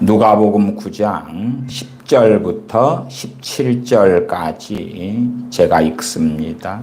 누가복음 9장 10절부터 17절까지 제가 읽습니다.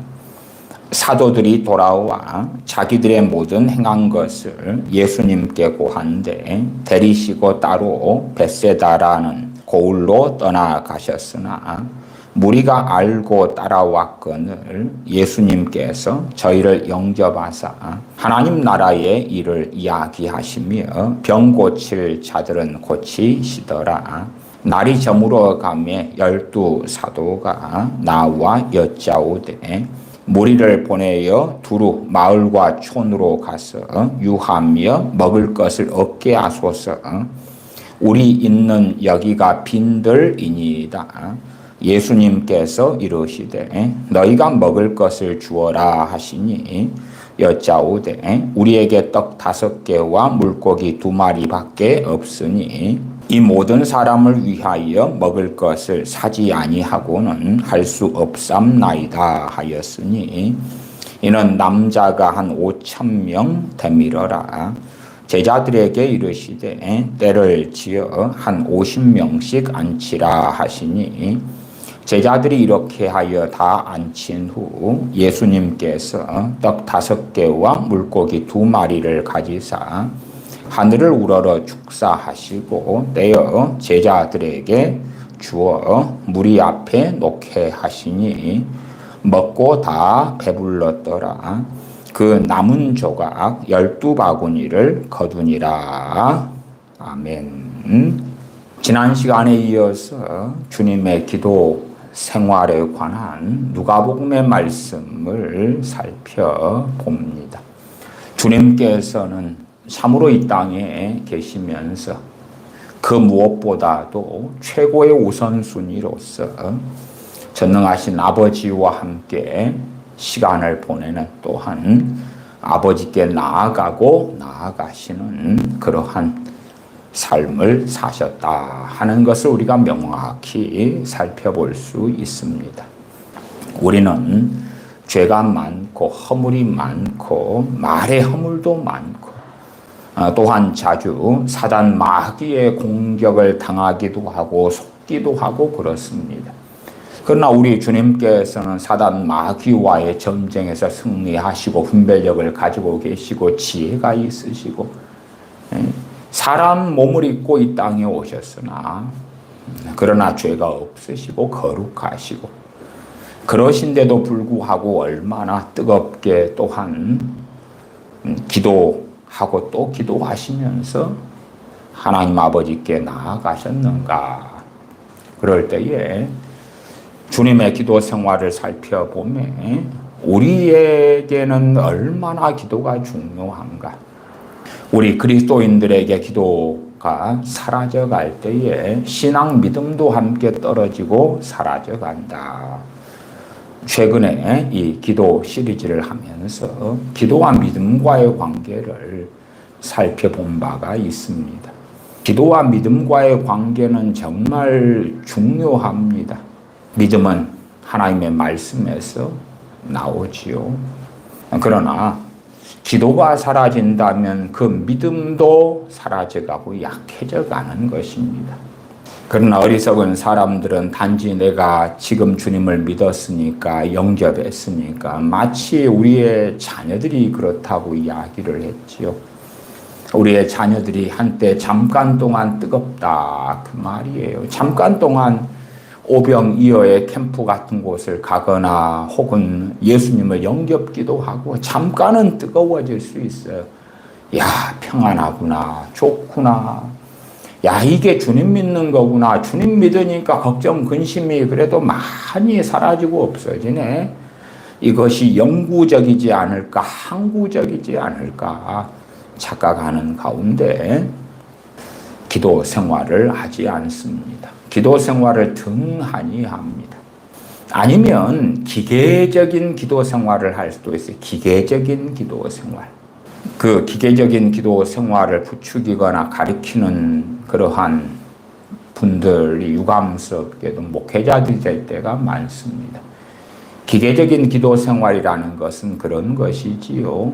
사도들이 돌아와 자기들의 모든 행한 것을 예수님께 고한데 데리시고 따로 벳세다라는 고을로 떠나가셨으나 무리가 알고 따라왔거늘 예수님께서 저희를 영접하사 하나님 나라의 일을 이야기하시며 병 고칠 자들은 고치시더라. 날이 저물어 가매 12 사도가 나와 여짜오되 무리를 보내어 두루 마을과 촌으로 가서 유하며 먹을 것을 얻게 하소서. 우리 있는 여기가 빈들이니이다. 예수님께서 이르시되 너희가 먹을 것을 주어라 하시니 여짜오되 우리에게 떡 5개와 물고기 2마리밖에 없으니 이 모든 사람을 위하여 먹을 것을 사지 아니하고는 할 수 없삼나이다 하였으니 이는 남자가 한 5,000명 되밀어라. 제자들에게 이르시되 때를 지어 한 50명씩 앉히라 하시니 제자들이 이렇게 하여 다 앉힌 후 예수님께서 떡 5개와 물고기 2마리를 가지사 하늘을 우러러 축사하시고 떼어 제자들에게 주어 무리 앞에 놓게 하시니 먹고 다 배불렀더라. 그 남은 조각 12바구니를 거두니라. 아멘. 지난 시간에 이어서 주님의 기도 생활에 관한 누가복음의 말씀을 살펴봅니다. 주님께서는 참으로 이 땅에 계시면서 그 무엇보다도 최고의 우선순위로서 전능하신 아버지와 함께 시간을 보내는 또한 아버지께 나아가시는 그러한 삶을 사셨다 하는 것을 우리가 명확히 살펴볼 수 있습니다. 우리는 죄가 많고 허물이 많고 말의 허물도 많고 또한 자주 사단 마귀의 공격을 당하기도 하고 속기도 하고 그렇습니다. 그러나 우리 주님께서는 사단 마귀와의 전쟁에서 승리하시고 분별력을 가지고 계시고 지혜가 있으시고 사람 몸을 입고 이 땅에 오셨으나 그러나 죄가 없으시고 거룩하시고 그러신데도 불구하고 얼마나 뜨겁게 또한 기도하고 또 기도하시면서 하나님 아버지께 나아가셨는가. 그럴 때에 주님의 기도 생활을 살펴보면 우리에게는 얼마나 기도가 중요한가. 우리 그리스도인들에게 기도가 사라져갈 때에 신앙 믿음도 함께 떨어지고 사라져간다. 최근에 이 기도 시리즈를 하면서 기도와 믿음과의 관계를 살펴본 바가 있습니다. 기도와 믿음과의 관계는 정말 중요합니다. 믿음은 하나님의 말씀에서 나오지요. 그러나 기도가 사라진다면 그 믿음도 사라져가고 약해져 가는 것입니다. 그러나 어리석은 사람들은 단지 내가 지금 주님을 믿었으니까 영접했으니까 마치 우리의 자녀들이 그렇다고 이야기를 했지요. 우리의 자녀들이 한때 잠깐 동안 뜨겁다 그 말이에요. 잠깐 동안 오병이어의 캠프 같은 곳을 가거나 혹은 예수님을 영접기도 하고 잠깐은 뜨거워질 수 있어요. 야, 평안하구나, 좋구나. 야, 이게 주님 믿는 거구나. 주님 믿으니까 걱정, 근심이 그래도 많이 사라지고 없어지네. 이것이 영구적이지 않을까, 항구적이지 않을까 착각하는 가운데 기도 생활을 하지 않습니다. 기도 생활을 등한히 합니다. 아니면 기계적인 기도 생활을 할 수도 있어요. 기계적인 기도 생활. 그 기계적인 기도 생활을 부추기거나 가리키는 그러한 분들이 유감스럽게도 목회자들이 될 때가 많습니다. 기계적인 기도 생활이라는 것은 그런 것이지요.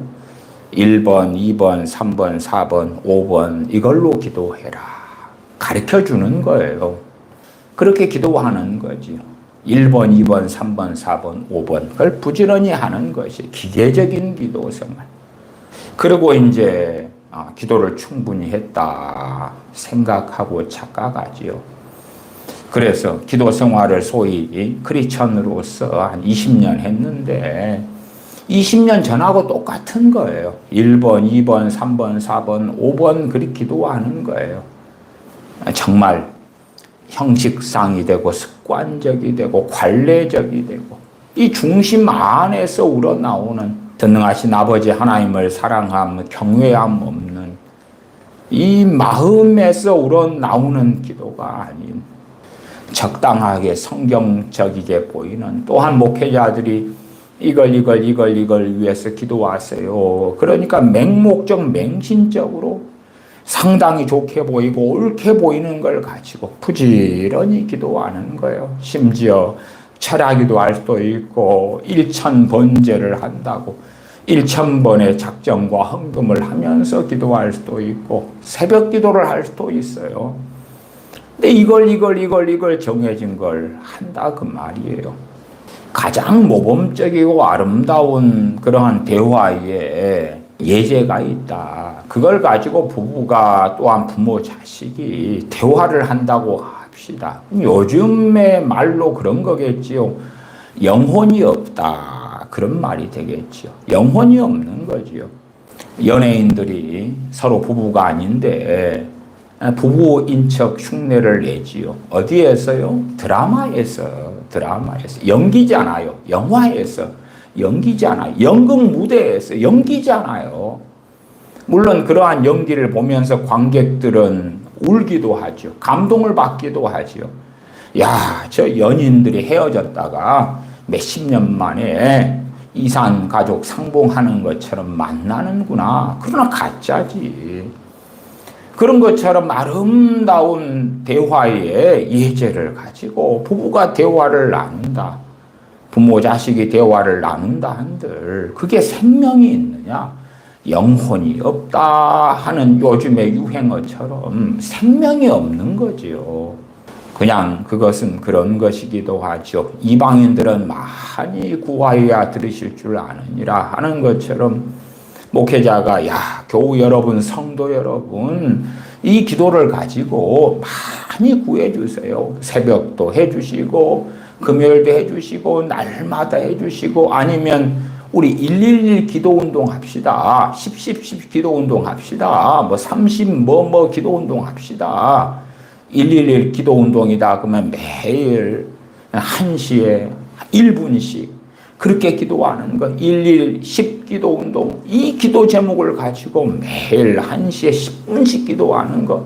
1번, 2번, 3번, 4번, 5번 이걸로 기도해라. 가르쳐 주는 거예요. 그렇게 기도하는 거지요. 1번, 2번, 3번, 4번, 5번. 그걸 부지런히 하는 것이 기계적인 기도 생활. 그리고 이제 기도를 충분히 했다 생각하고 착각하지요. 그래서 기도 생활을 소위 크리스천으로서 한 20년 했는데 20년 전하고 똑같은 거예요. 1번, 2번, 3번, 4번, 5번 그렇게 기도하는 거예요. 정말 형식상이 되고 습관적이 되고 관례적이 되고 이 중심 안에서 우러나오는 전능하신 아버지 하나님을 사랑함, 경외함 없는 이 마음에서 우러나오는 기도가 아닌 적당하게 성경적이게 보이는 또한 목회자들이 이걸 위해서 기도하세요. 그러니까 맹목적 맹신적으로 상당히 좋게 보이고 옳게 보이는 걸 가지고 부지런히 기도하는 거예요. 심지어 철야기도 할 수도 있고 1000번제를 한다고 1000번의 작정과 헌금을 하면서 기도할 수도 있고 새벽 기도를 할 수도 있어요. 근데 이걸 정해진 걸 한다 그 말이에요. 가장 모범적이고 아름다운 그러한 대화에 예제가 있다. 그걸 가지고 부부가 또한 부모 자식이 대화를 한다고 합시다. 요즘의 말로 그런 거겠지요. 영혼이 없다. 그런 말이 되겠지요. 영혼이 없는 거지요. 연예인들이 서로 부부가 아닌데 부부인 척 흉내를 내지요. 어디에서요? 드라마에서. 연기잖아요. 영화에서. 연기잖아요. 연극 무대에서 연기잖아요. 물론 그러한 연기를 보면서 관객들은 울기도 하죠. 감동을 받기도 하죠. 야, 저 연인들이 헤어졌다가 몇십 년 만에 이산 가족 상봉하는 것처럼 만나는구나. 그러나 가짜지. 그런 것처럼 아름다운 대화의 예제를 가지고 부부가 대화를 나눈다. 부모 자식이 대화를 나눈다 한들 그게 생명이 있느냐? 영혼이 없다 하는 요즘의 유행어처럼 생명이 없는 거지요. 그냥 그것은 그런 것이기도 하죠. 이방인들은 많이 구하여야 들으실 줄 아느니라 하는 것처럼 목회자가 교우 여러분, 성도 여러분 이 기도를 가지고 많이 구해주세요. 새벽도 해주시고 금요일도 해주시고 날마다 해주시고 아니면 우리 111 기도운동 합시다. 10 기도운동 합시다. 30 기도운동 합시다. 111 기도운동이다. 그러면 매일 1시에 1분씩 그렇게 기도하는 거 10 기도운동 이 기도 제목을 가지고 매일 1시에 10분씩 기도하는 거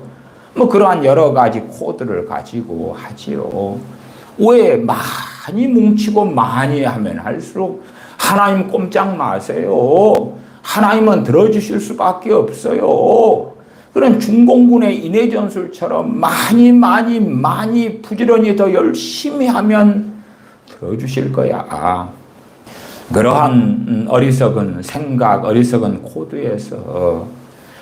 그러한 여러 가지 코드를 가지고 하지요. 왜 많이 뭉치고 많이 하면 할수록 하나님 꼼짝 마세요. 하나님은 들어주실 수밖에 없어요. 그런 중공군의 인해전술처럼 많이 부지런히 더 열심히 하면 들어주실 거야. 그러한 어리석은 생각, 어리석은 코드에서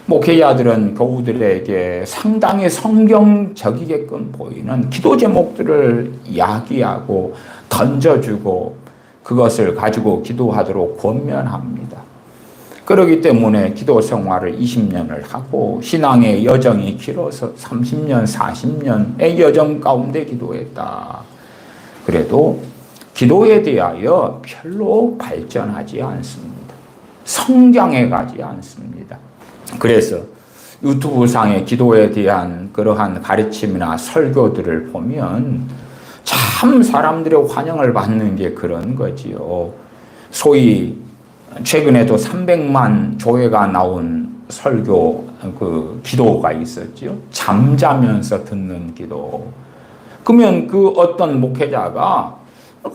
목회자들은 교우들에게 상당히 성경적이게끔 보이는 기도 제목들을 이야기하고 던져주고 그것을 가지고 기도하도록 권면합니다. 그렇기 때문에 기도 생활을 20년을 하고 신앙의 여정이 길어서 30년, 40년의 여정 가운데 기도했다. 그래도 기도에 대하여 별로 발전하지 않습니다. 성장해 가지 않습니다. 그래서 유튜브상의 기도에 대한 그러한 가르침이나 설교들을 보면 참 사람들의 환영을 받는 게 그런 거지요. 소위 최근에도 300만 조회가 나온 설교 기도가 있었죠. 잠자면서 듣는 기도. 그러면 그 어떤 목회자가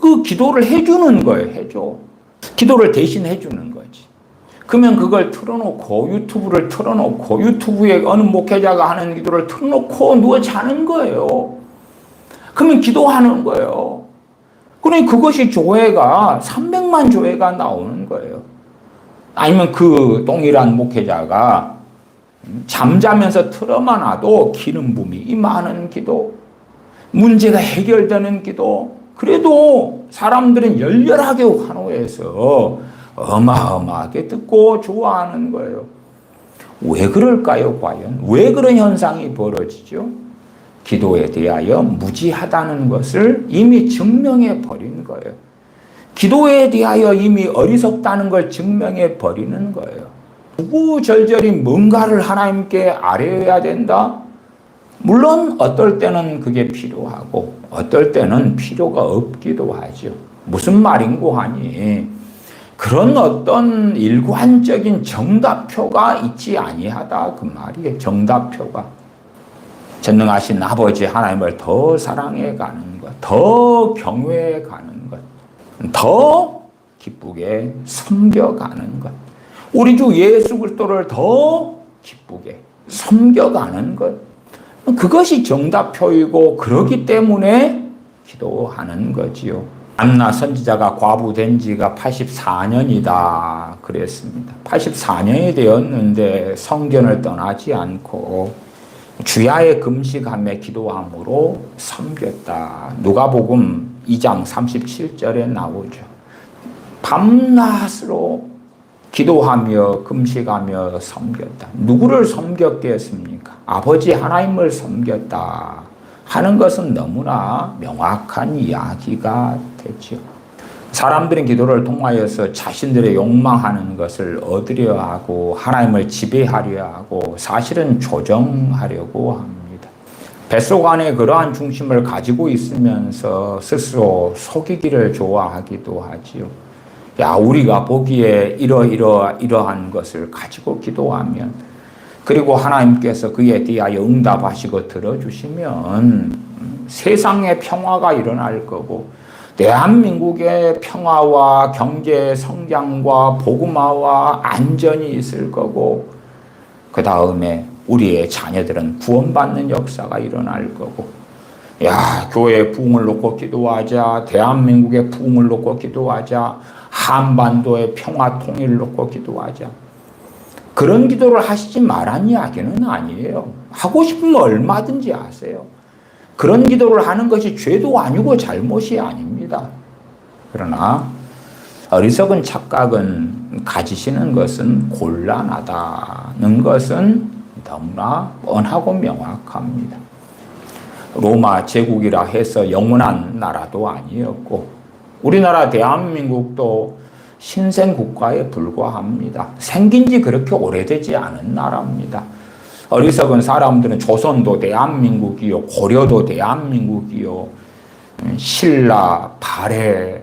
그 기도를 해주는 거예요. 해줘. 기도를 대신 해주는 거지. 그러면 그걸 틀어놓고 유튜브를 틀어놓고 유튜브에 어느 목회자가 하는 기도를 틀어놓고 누워 자는 거예요. 그러면 기도하는 거예요. 그러니 그것이 조회가 300만 조회가 나오는 거예요. 아니면 그 동일한 목회자가 잠자면서 틀어만 놔도 기름 부음이 임하는 기도, 문제가 해결되는 기도, 그래도 사람들은 열렬하게 환호해서 어마어마하게 듣고 좋아하는 거예요. 왜 그럴까요, 과연? 왜 그런 현상이 벌어지죠? 기도에 대하여 무지하다는 것을 이미 증명해 버린 거예요. 기도에 대하여 이미 어리석다는 걸 증명해 버리는 거예요. 구구절절히 뭔가를 하나님께 아뢰어야 된다? 물론 어떨 때는 그게 필요하고 어떨 때는 필요가 없기도 하죠. 무슨 말인고 하니 그런 어떤 일관적인 정답표가 있지 아니하다 그 말이에요. 정답표가. 전능하신 아버지 하나님을 더 사랑해 가는 것, 더 경외해 가는 것, 더 기쁘게 섬겨가는 것, 우리 주 예수 그리스도를 더 기쁘게 섬겨가는 것, 그것이 정답표이고 그렇기 때문에 기도하는 거지요. 안나 선지자가 과부된 지가 84년이다 그랬습니다. 84년이 되었는데 성전을 떠나지 않고 주야에 금식하며 기도함으로 섬겼다. 누가복음 2장 37절에 나오죠. 밤낮으로 기도하며 금식하며 섬겼다. 누구를 섬겼겠습니까? 아버지 하나님을 섬겼다 하는 것은 너무나 명확한 이야기가 되죠. 사람들은 기도를 통하여서 자신들의 욕망하는 것을 얻으려 하고 하나님을 지배하려 하고 사실은 조정하려고 합니다. 뱃속 안에 그러한 중심을 가지고 있으면서 스스로 속이기를 좋아하기도 하지요. 야, 우리가 보기에 이러한 것을 가지고 기도하면, 그리고 하나님께서 그에 대하여 응답하시고 들어주시면 세상에 평화가 일어날 거고 대한민국의 평화와 경제 성장과 복음화와 안전이 있을 거고 그 다음에 우리의 자녀들은 구원받는 역사가 일어날 거고, 야, 교회의 부흥을 놓고 기도하자, 대한민국의 부흥을 놓고 기도하자, 한반도의 평화 통일을 놓고 기도하자. 그런 기도를 하시지 말란 이야기는 아니에요. 하고 싶으면 얼마든지 하세요. 그런 기도를 하는 것이 죄도 아니고 잘못이 아닙니다. 그러나 어리석은 착각은 가지시는 것은 곤란하다는 것은 너무나 뻔하고 명확합니다. 로마 제국이라 해서 영원한 나라도 아니었고 우리나라 대한민국도 신생 국가에 불과합니다. 생긴 지 그렇게 오래되지 않은 나라입니다. 어리석은 사람들은 조선도 대한민국이요, 고려도 대한민국이요, 신라, 발해,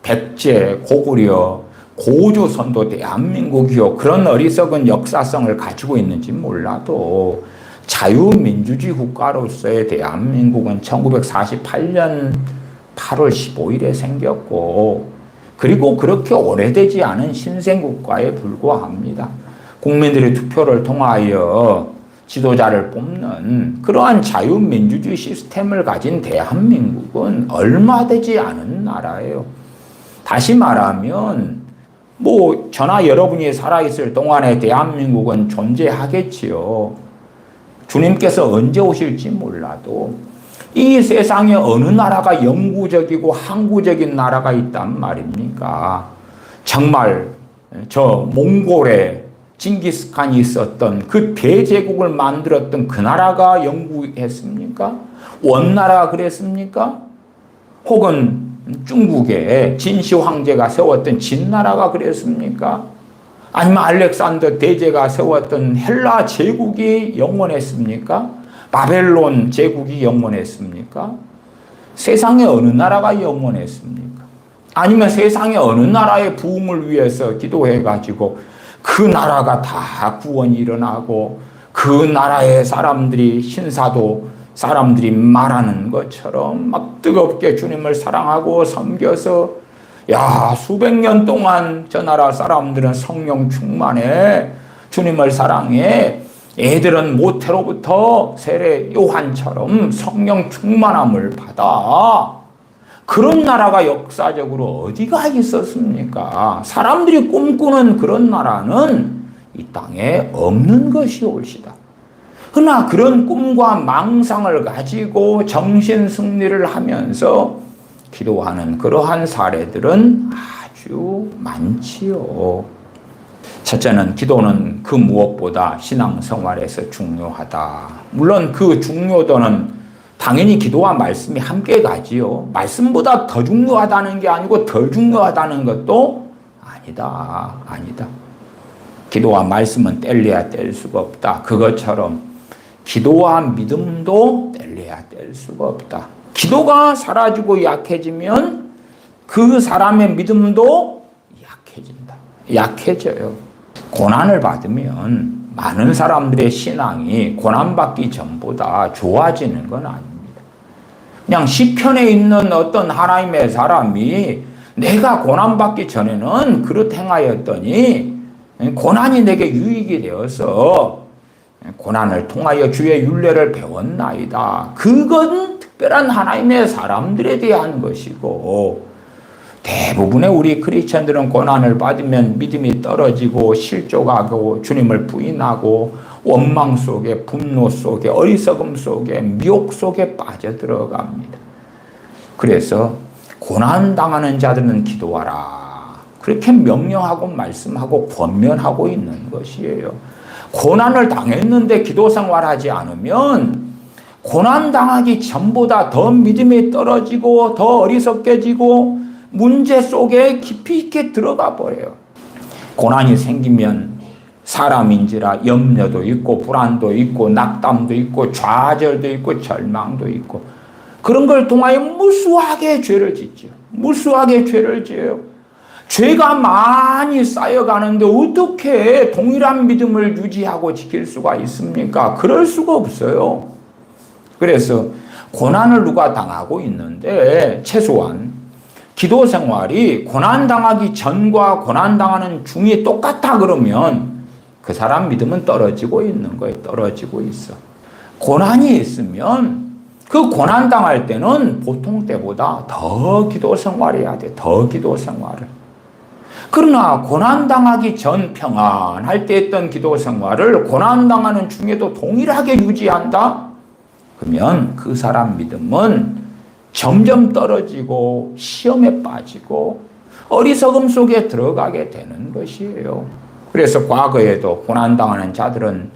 백제, 고구려, 고조선도 대한민국이요, 그런 어리석은 역사성을 가지고 있는지 몰라도 자유민주주의 국가로서의 대한민국은 1948년 8월 15일에 생겼고, 그리고 그렇게 오래되지 않은 신생국가에 불과합니다. 국민들의 투표를 통하여 지도자를 뽑는 그러한 자유민주주의 시스템을 가진 대한민국은 얼마 되지 않은 나라예요. 다시 말하면 저나 여러분이 살아있을 동안에 대한민국은 존재하겠지요. 주님께서 언제 오실지 몰라도 이 세상에 어느 나라가 영구적이고 항구적인 나라가 있단 말입니까? 정말 저 몽골에 징기스칸이 있었던 그 대제국을 만들었던 그 나라가 영구했습니까? 원나라가 그랬습니까? 혹은 중국에 진시 황제가 세웠던 진나라가 그랬습니까? 아니면 알렉산더 대제가 세웠던 헬라 제국이 영원했습니까? 바벨론 제국이 영원했습니까? 세상에 어느 나라가 영원했습니까? 아니면 세상에 어느 나라의 부흥을 위해서 기도해가지고 그 나라가 다 구원이 일어나고 그 나라의 사람들이 신사도 사람들이 말하는 것처럼 막 뜨겁게 주님을 사랑하고 섬겨서 야, 수백 년 동안 저 나라 사람들은 성령 충만해 주님을 사랑해, 애들은 모태로부터 세례 요한처럼 성령 충만함을 받아. 그런 나라가 역사적으로 어디가 있었습니까? 사람들이 꿈꾸는 그런 나라는 이 땅에 없는 것이 옳시다. 그러나 그런 꿈과 망상을 가지고 정신 승리를 하면서 기도하는 그러한 사례들은 아주 많지요. 첫째는 기도는 그 무엇보다 신앙생활에서 중요하다. 물론 그 중요도는 당연히 기도와 말씀이 함께 가지요. 말씀보다 더 중요하다는 게 아니고 덜 중요하다는 것도 아니다. 기도와 말씀은 뗄래야 뗄 수가 없다. 그것처럼 기도와 믿음도 뗄래야 뗄 수가 없다. 기도가 사라지고 약해지면 그 사람의 믿음도 약해져요. 고난을 받으면 많은 사람들의 신앙이 고난받기 전보다 좋아지는 건 아닙니다. 그냥 시편에 있는 어떤 하나님의 사람이 내가 고난받기 전에는 그릇 행하였더니 고난이 내게 유익이 되어서 고난을 통하여 주의 율례를 배웠나이다. 그건 특별한 하나님의 사람들에 대한 것이고, 대부분의 우리 크리스천들은 고난을 받으면 믿음이 떨어지고 실족하고 주님을 부인하고 원망 속에, 분노 속에, 어리석음 속에, 미혹 속에 빠져들어갑니다. 그래서 고난당하는 자들은 기도하라. 그렇게 명령하고 말씀하고 권면하고 있는 것이에요. 고난을 당했는데 기도 생활하지 않으면 고난당하기 전보다 더 믿음이 떨어지고 더 어리석게지고 문제 속에 깊이 있게 들어가 버려요. 고난이 생기면 사람인지라 염려도 있고 불안도 있고 낙담도 있고 좌절도 있고 절망도 있고 그런 걸 통하여 무수하게 죄를 짓죠. 무수하게 죄를 지어요. 죄가 많이 쌓여가는데 어떻게 동일한 믿음을 유지하고 지킬 수가 있습니까? 그럴 수가 없어요. 그래서 고난을 누가 당하고 있는데 최소한 기도 생활이 고난당하기 전과 고난당하는 중이 똑같다 그러면 그 사람 믿음은 떨어지고 있는 거예요. 떨어지고 있어. 고난이 있으면 그 고난당할 때는 보통 때보다 더 기도 생활해야 돼. 더 기도 생활을. 그러나 고난당하기 전 평안할 때 했던 기도 생활을 고난당하는 중에도 동일하게 유지한다? 그러면 그 사람 믿음은 점점 떨어지고 시험에 빠지고 어리석음 속에 들어가게 되는 것이에요. 그래서 과거에도 고난당하는 자들은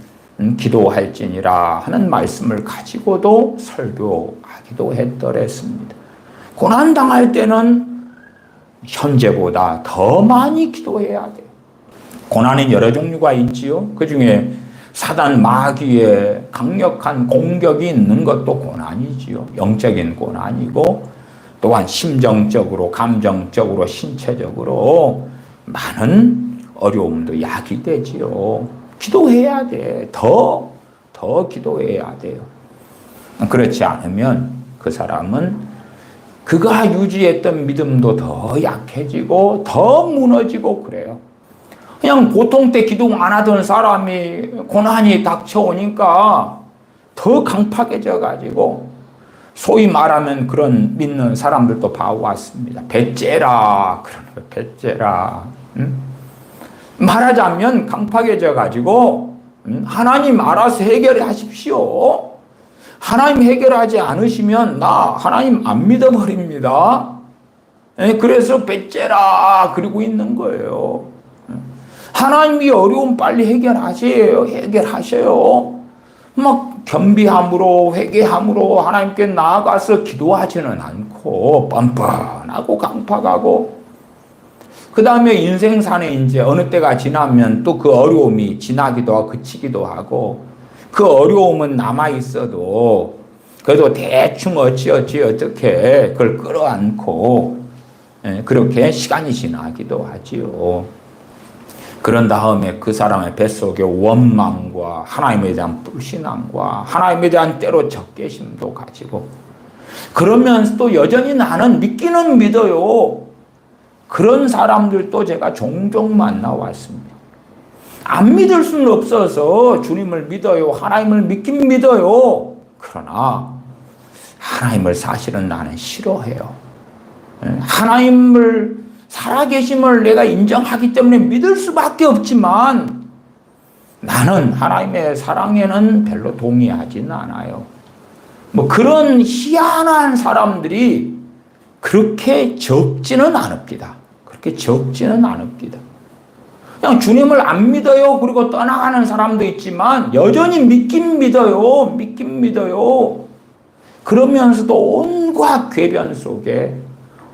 기도할지니라 하는 말씀을 가지고도 설교하기도 했더랬습니다. 고난당할 때는 현재보다 더 많이 기도해야 돼요. 고난은 여러 종류가 있지요. 그 중에 사단 마귀의 강력한 공격이 있는 것도 고난이지요. 영적인 고난이고 또한 심정적으로, 감정적으로, 신체적으로 많은 어려움도 야기되지요. 기도해야 돼. 더 기도해야 돼요. 그렇지 않으면 그 사람은 그가 유지했던 믿음도 더 약해지고 더 무너지고 그래요. 그냥 보통 때 기도 안 하던 사람이 고난이 닥쳐오니까 더 강팍해져 가지고 소위 말하면 그런 믿는 사람들도 봐왔습니다. 배째라 그러는 거예요. 배째라. 말하자면 강팍해져 가지고 하나님 알아서 해결해 하십시오. 하나님 해결하지 않으시면 나 하나님 안 믿어버립니다. 그래서 배째라 그러고 있는 거예요. 하나님이 어려움 빨리 해결하셔요. 막 겸비함으로 회개함으로 하나님께 나아가서 기도하지는 않고 뻔뻔하고 강팍하고 그 다음에 인생산에 이제 어느 때가 지나면 또 그 어려움이 지나기도 하고 그치기도 하고 그 어려움은 남아있어도 그래도 대충 어떻게 그걸 끌어안고 그렇게 시간이 지나기도 하지요. 그런 다음에 그 사람의 뱃속에 원망과 하나님에 대한 불신앙과 하나님에 대한 때로 적개심도 가지고 그러면서 또 여전히 나는 믿기는 믿어요. 그런 사람들도 제가 종종 만나왔습니다. 안 믿을 수는 없어서 주님을 믿어요. 하나님을 믿긴 믿어요. 그러나 하나님을 사실은 나는 싫어해요. 살아계심을 내가 인정하기 때문에 믿을 수밖에 없지만 나는 하나님의 사랑에는 별로 동의하지는 않아요. 뭐 그런 희한한 사람들이 그렇게 적지는 않읍니다. 그렇게 적지는 않읍니다. 그냥 주님을 안 믿어요. 그리고 떠나가는 사람도 있지만 여전히 믿긴 믿어요. 믿긴 믿어요. 그러면서도 온갖 궤변 속에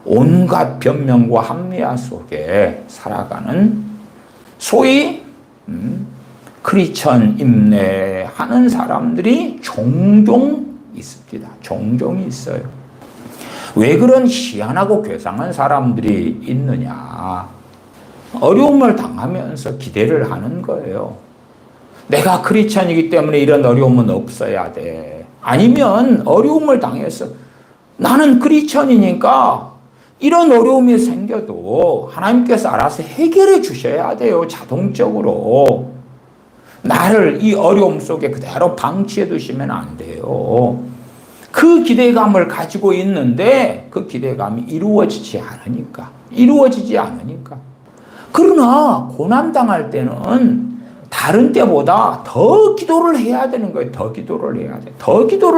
온갖 변명과 합리화 속에 살아가는 소위 크리스천 인내하는 사람들이 종종 있습니다. 종종 있어요. 왜 그런 희한하고 괴상한 사람들이 있느냐? 어려움을 당하면서 기대를 하는 거예요. 내가 크리스천이기 때문에 이런 어려움은 없어야 돼. 아니면 어려움을 당해서 나는 크리스천이니까 이런 어려움이 생겨도 하나님께서 알아서 해결해 주셔야 돼요. 자동적으로. 나를 이 어려움 속에 그대로 방치해 두시면 안 돼요. 그 기대감을 가지고 있는데 그 기대감이 이루어지지 않으니까. 그러나 고난당할 때는 다른 때보다 더 기도를 해야 되는 거예요. 더 기도를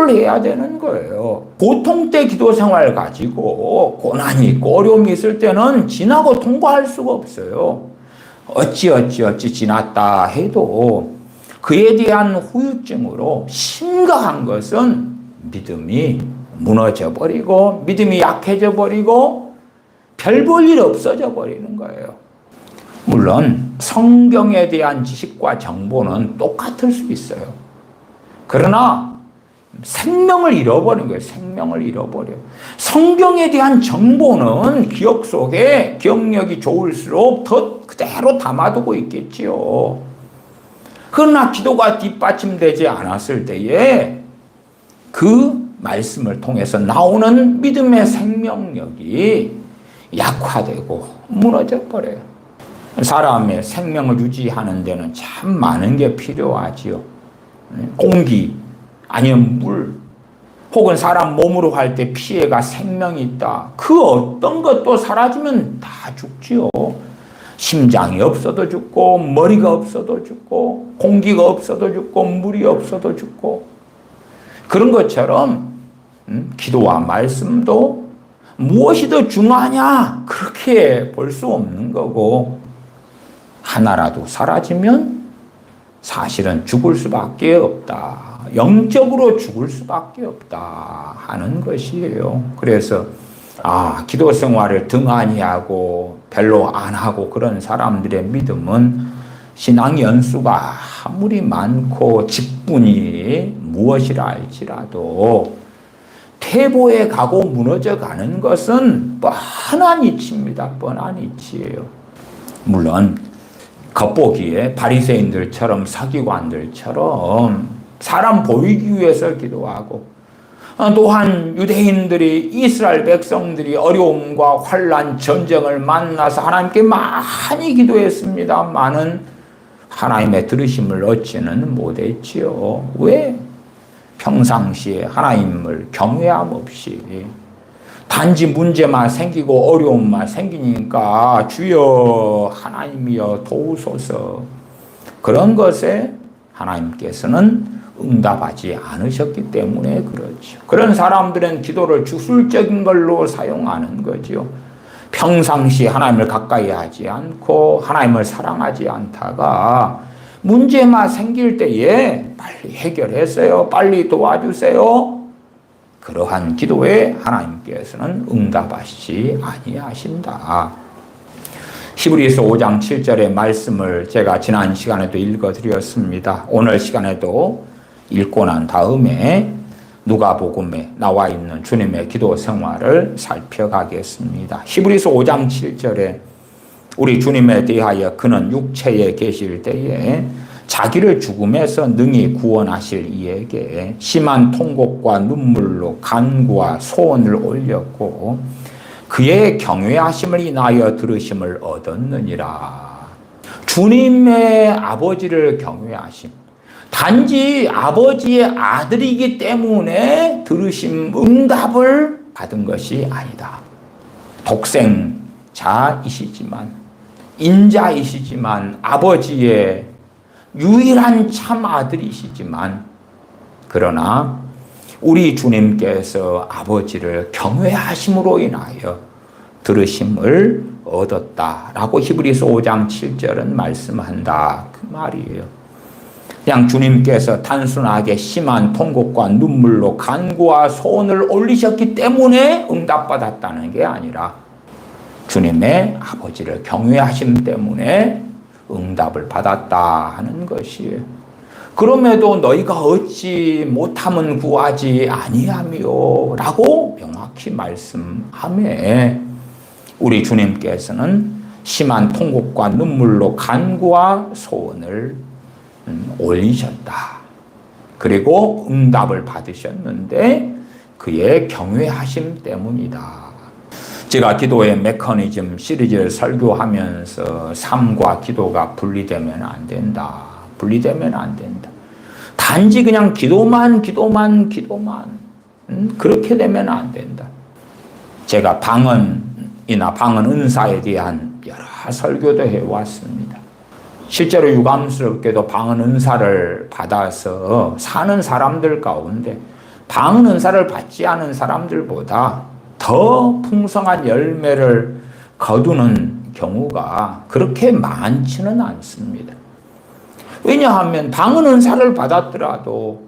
해야 되는 거예요. 고통 때 기도 생활 가지고 고난이 있고 어려움이 있을 때는 지나고 통과할 수가 없어요. 어찌 지났다 해도 그에 대한 후유증으로 심각한 것은 믿음이 무너져 버리고 믿음이 약해져 버리고 별 볼 일 없어져 버리는 거예요. 물론 성경에 대한 지식과 정보는 똑같을 수 있어요. 그러나 생명을 잃어버린 거예요. 생명을 잃어버려요. 성경에 대한 정보는 기억 속에 기억력이 좋을수록 더 그대로 담아두고 있겠지요. 그러나 기도가 뒷받침되지 않았을 때에 그 말씀을 통해서 나오는 믿음의 생명력이 약화되고 무너져 버려요. 사람의 생명을 유지하는 데는 참 많은 게 필요하지요. 공기, 아니면 물, 혹은 사람 몸으로 할 때 피해가 생명이 있다. 그 어떤 것도 사라지면 다 죽지요. 심장이 없어도 죽고, 머리가 없어도 죽고, 공기가 없어도 죽고, 물이 없어도 죽고. 그런 것처럼 기도와 말씀도 무엇이 더 중요하냐? 그렇게 볼 수 없는 거고, 하나라도 사라지면 사실은 죽을 수밖에 없다. 영적으로 죽을 수밖에 없다 하는 것이에요. 그래서 기도 생활을 등한히 하고 별로 안 하고 그런 사람들의 믿음은 신앙 연수가 아무리 많고 직분이 무엇이라 할지라도 퇴보해 가고 무너져 가는 것은 뻔한 이치입니다. 뻔한 이치예요. 물론 겉보기에 바리새인들처럼 서기관들처럼 사람 보이기 위해서 기도하고, 또한 유대인들이 이스라엘 백성들이 어려움과 환난 전쟁을 만나서 하나님께 많이 기도했습니다만은 하나님의 들으심을 얻지는 못했지요. 왜? 평상시에 하나님을 경외함 없이 단지 문제만 생기고 어려움만 생기니까 주여 하나님이여 도우소서, 그런 것에 하나님께서는 응답하지 않으셨기 때문에 그렇죠. 그런 사람들은 기도를 주술적인 걸로 사용하는 거죠. 평상시 하나님을 가까이 하지 않고 하나님을 사랑하지 않다가 문제만 생길 때에 빨리 해결했어요. 빨리 도와주세요. 그러한 기도에 하나님께서는 응답하시지 아니하신다. 히브리서 5장 7절의 말씀을 제가 지난 시간에도 읽어드렸습니다. 오늘 시간에도 읽고 난 다음에 누가복음에 나와 있는 주님의 기도 생활을 살펴가겠습니다. 히브리서 5장 7절에 우리 주님에 대하여 그는 육체에 계실 때에 자기를 죽음에서 능히 구원하실 이에게 심한 통곡과 눈물로 간구와 소원을 올렸고 그의 경외하심을 인하여 들으심을 얻었느니라. 주님의 아버지를 경외하심, 단지 아버지의 아들이기 때문에 들으심, 응답을 받은 것이 아니다. 독생자이시지만, 인자이시지만 아버지의 유일한 참 아들이시지만, 그러나 우리 주님께서 아버지를 경외하심으로 인하여 들으심을 얻었다라고 히브리서 5장 7절은 말씀한다, 그 말이에요. 그냥 주님께서 단순하게 심한 통곡과 눈물로 간구와 소원을 올리셨기 때문에 응답받았다는 게 아니라 주님의 아버지를 경외하심 때문에 응답을 받았다 하는 것이에요. 그럼에도 너희가 얻지 못함은 구하지 아니하며 라고 명확히 말씀하며 우리 주님께서는 심한 통곡과 눈물로 간구와 소원을 올리셨다. 그리고 응답을 받으셨는데 그의 경외하심 때문이다. 제가 기도의 메커니즘 시리즈를 설교하면서 삶과 기도가 분리되면 안 된다. 분리되면 안 된다. 단지 그냥 기도만 그렇게 되면 안 된다. 제가 방언이나 방언 은사에 대한 여러 설교도 해왔습니다. 실제로 유감스럽게도 방언 은사를 받아서 사는 사람들 가운데 방언 은사를 받지 않은 사람들보다 더 풍성한 열매를 거두는 경우가 그렇게 많지는 않습니다. 왜냐하면 방언 은사를 받았더라도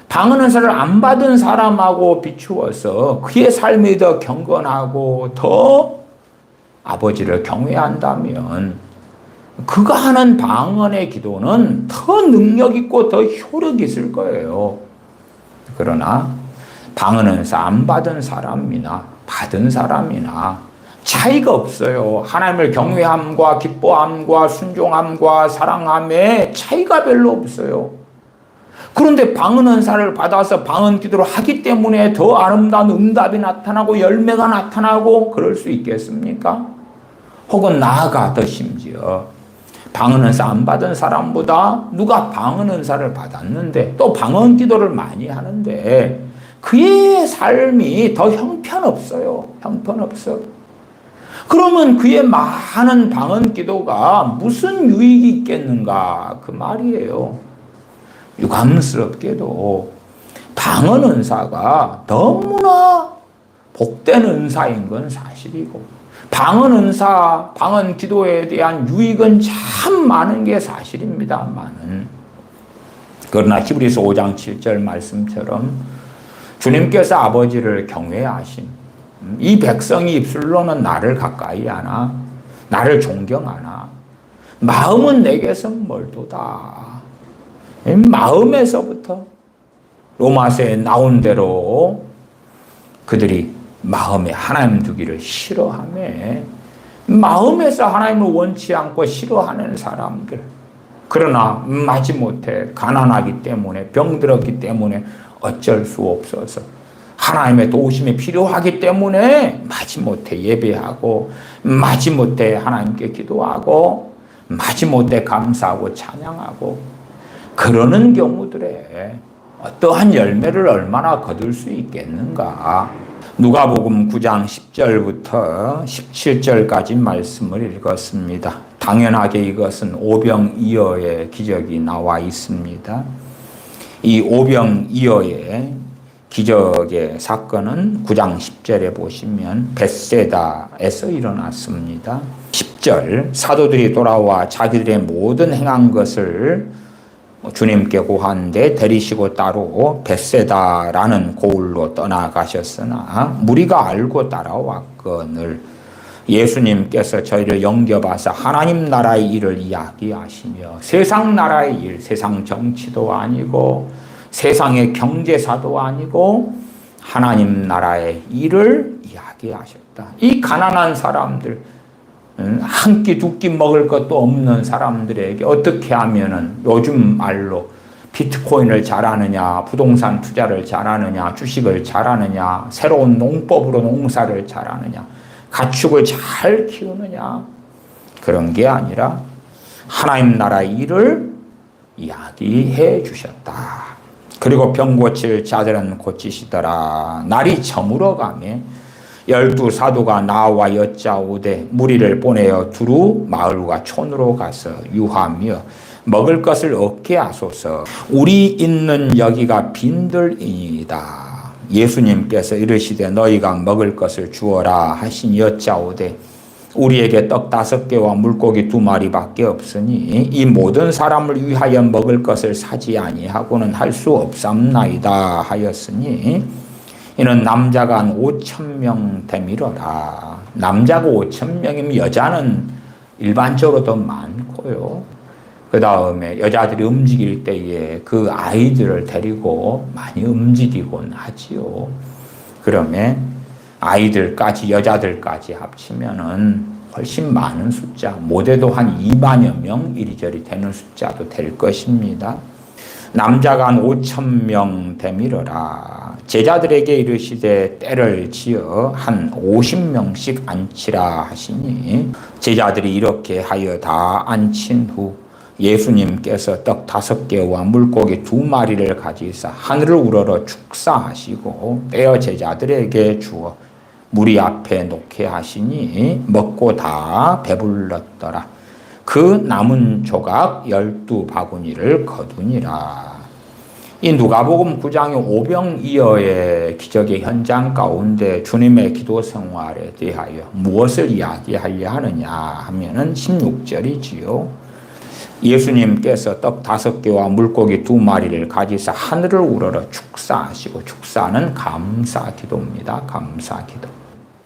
방언 은사를 안 받은 사람하고 비추어서 그의 삶이 더 경건하고 더 아버지를 경외한다면 그가 하는 방언의 기도는 더 능력 있고 더 효력 있을 거예요. 그러나 방언 은사 안 받은 사람이나 받은 사람이나 차이가 없어요. 하나님을 경외함과 기뻐함과 순종함과 사랑함에 차이가 별로 없어요. 그런데 방언 은사를 받아서 방언 기도를 하기 때문에 더 아름다운 응답이 나타나고 열매가 나타나고 그럴 수 있겠습니까? 혹은 나아가 더 심지어 방언 은사 안 받은 사람보다 누가 방언 은사를 받았는데 또 방언 기도를 많이 하는데 그의 삶이 더 형편없어요. 형편없어. 그러면 그의 많은 방언 기도가 무슨 유익이 있겠는가 그 말이에요. 유감스럽게도 방언 은사가 너무나 복된 은사인 건 사실이고 방언 은사, 방언 기도에 대한 유익은 참 많은 게 사실입니다만은 그러나 히브리서 5장 7절 말씀처럼 주님께서 아버지를 경외하심, 이 백성이 입술로는 나를 가까이 하나 나를 존경하나 마음은 내게서 멀도다. 마음에서부터 로마서에 나온 대로 그들이 마음에 하나님 두기를 싫어하며 마음에서 하나님을 원치 않고 싫어하는 사람들, 그러나 마지못해 가난하기 때문에 병들었기 때문에 어쩔 수 없어서 하나님의 도우심이 필요하기 때문에 마지못해 예배하고 마지못해 하나님께 기도하고 마지못해 감사하고 찬양하고 그러는 경우들에 어떠한 열매를 얼마나 거둘 수 있겠는가. 누가복음 9장 10절부터 17절까지 말씀을 읽었습니다. 당연하게 이것은 오병이어의 기적이 나와 있습니다. 이 오병이어의 기적의 사건은 9장 10절에 보시면 벳세다에서 일어났습니다. 10절 사도들이 돌아와 자기들의 모든 행한 것을 주님께 고하는데 데리시고 따로 벳세다라는 고을로 떠나가셨으나 무리가 알고 따라왔거늘 예수님께서 저희를 영접하사 하나님 나라의 일을 이야기하시며 세상 나라의 일, 세상 정치도 아니고 세상의 경제사도 아니고 하나님 나라의 일을 이야기하셨다. 이 가난한 사람들, 한 끼 두 끼 먹을 것도 없는 사람들에게 어떻게 하면은 요즘 말로 비트코인을 잘하느냐, 부동산 투자를 잘하느냐, 주식을 잘하느냐, 새로운 농법으로 농사를 잘하느냐, 가축을 잘 키우느냐, 그런 게 아니라 하나님 나라의 일을 이야기해 주셨다. 그리고 병 고칠 자들은 고치시더라. 날이 저물어가며 12 사도가 나와 여짜오되 무리를 보내어 두루 마을과 촌으로 가서 유하며 먹을 것을 얻게 하소서. 우리 있는 여기가 빈들이니이다. 예수님께서 이르시되 너희가 먹을 것을 주어라 하시니 여짜오되 우리에게 떡 5개와 물고기 2마리밖에 없으니 이 모든 사람을 위하여 먹을 것을 사지 아니하고는 할 수 없삼나이다 하였으니 이는 남자가 한 5,000명 되밀어라. 남자가 5,000명이면 여자는 일반적으로 더 많고요. 그 다음에 여자들이 움직일 때에 그 아이들을 데리고 많이 움직이곤 하지요. 그러면 아이들까지 여자들까지 합치면은 훨씬 많은 숫자, 못해도 한 2만여 명 이리저리 되는 숫자도 될 것입니다. 남자가 한 5,000명 되밀어라. 제자들에게 이르시되 때를 지어 한 50명씩 앉히라 하시니 제자들이 이렇게 하여 다 앉힌 후 예수님께서 떡 5개와 물고기 2마리를 가지사 하늘을 우러러 축사하시고 떼어 제자들에게 주어 무리 앞에 놓게 하시니 먹고 다 배불렀더라. 그 남은 조각 12바구니를 거두니라. 이 누가복음 9장의 오병이어의 기적의 현장 가운데 주님의 기도 생활에 대하여 무엇을 이야기하려 하느냐 하면은 16절이지요. 예수님께서 떡 5개와 물고기 2마리를 가지사 하늘을 우러러 축사하시고, 축사는 감사 기도입니다. 감사 기도.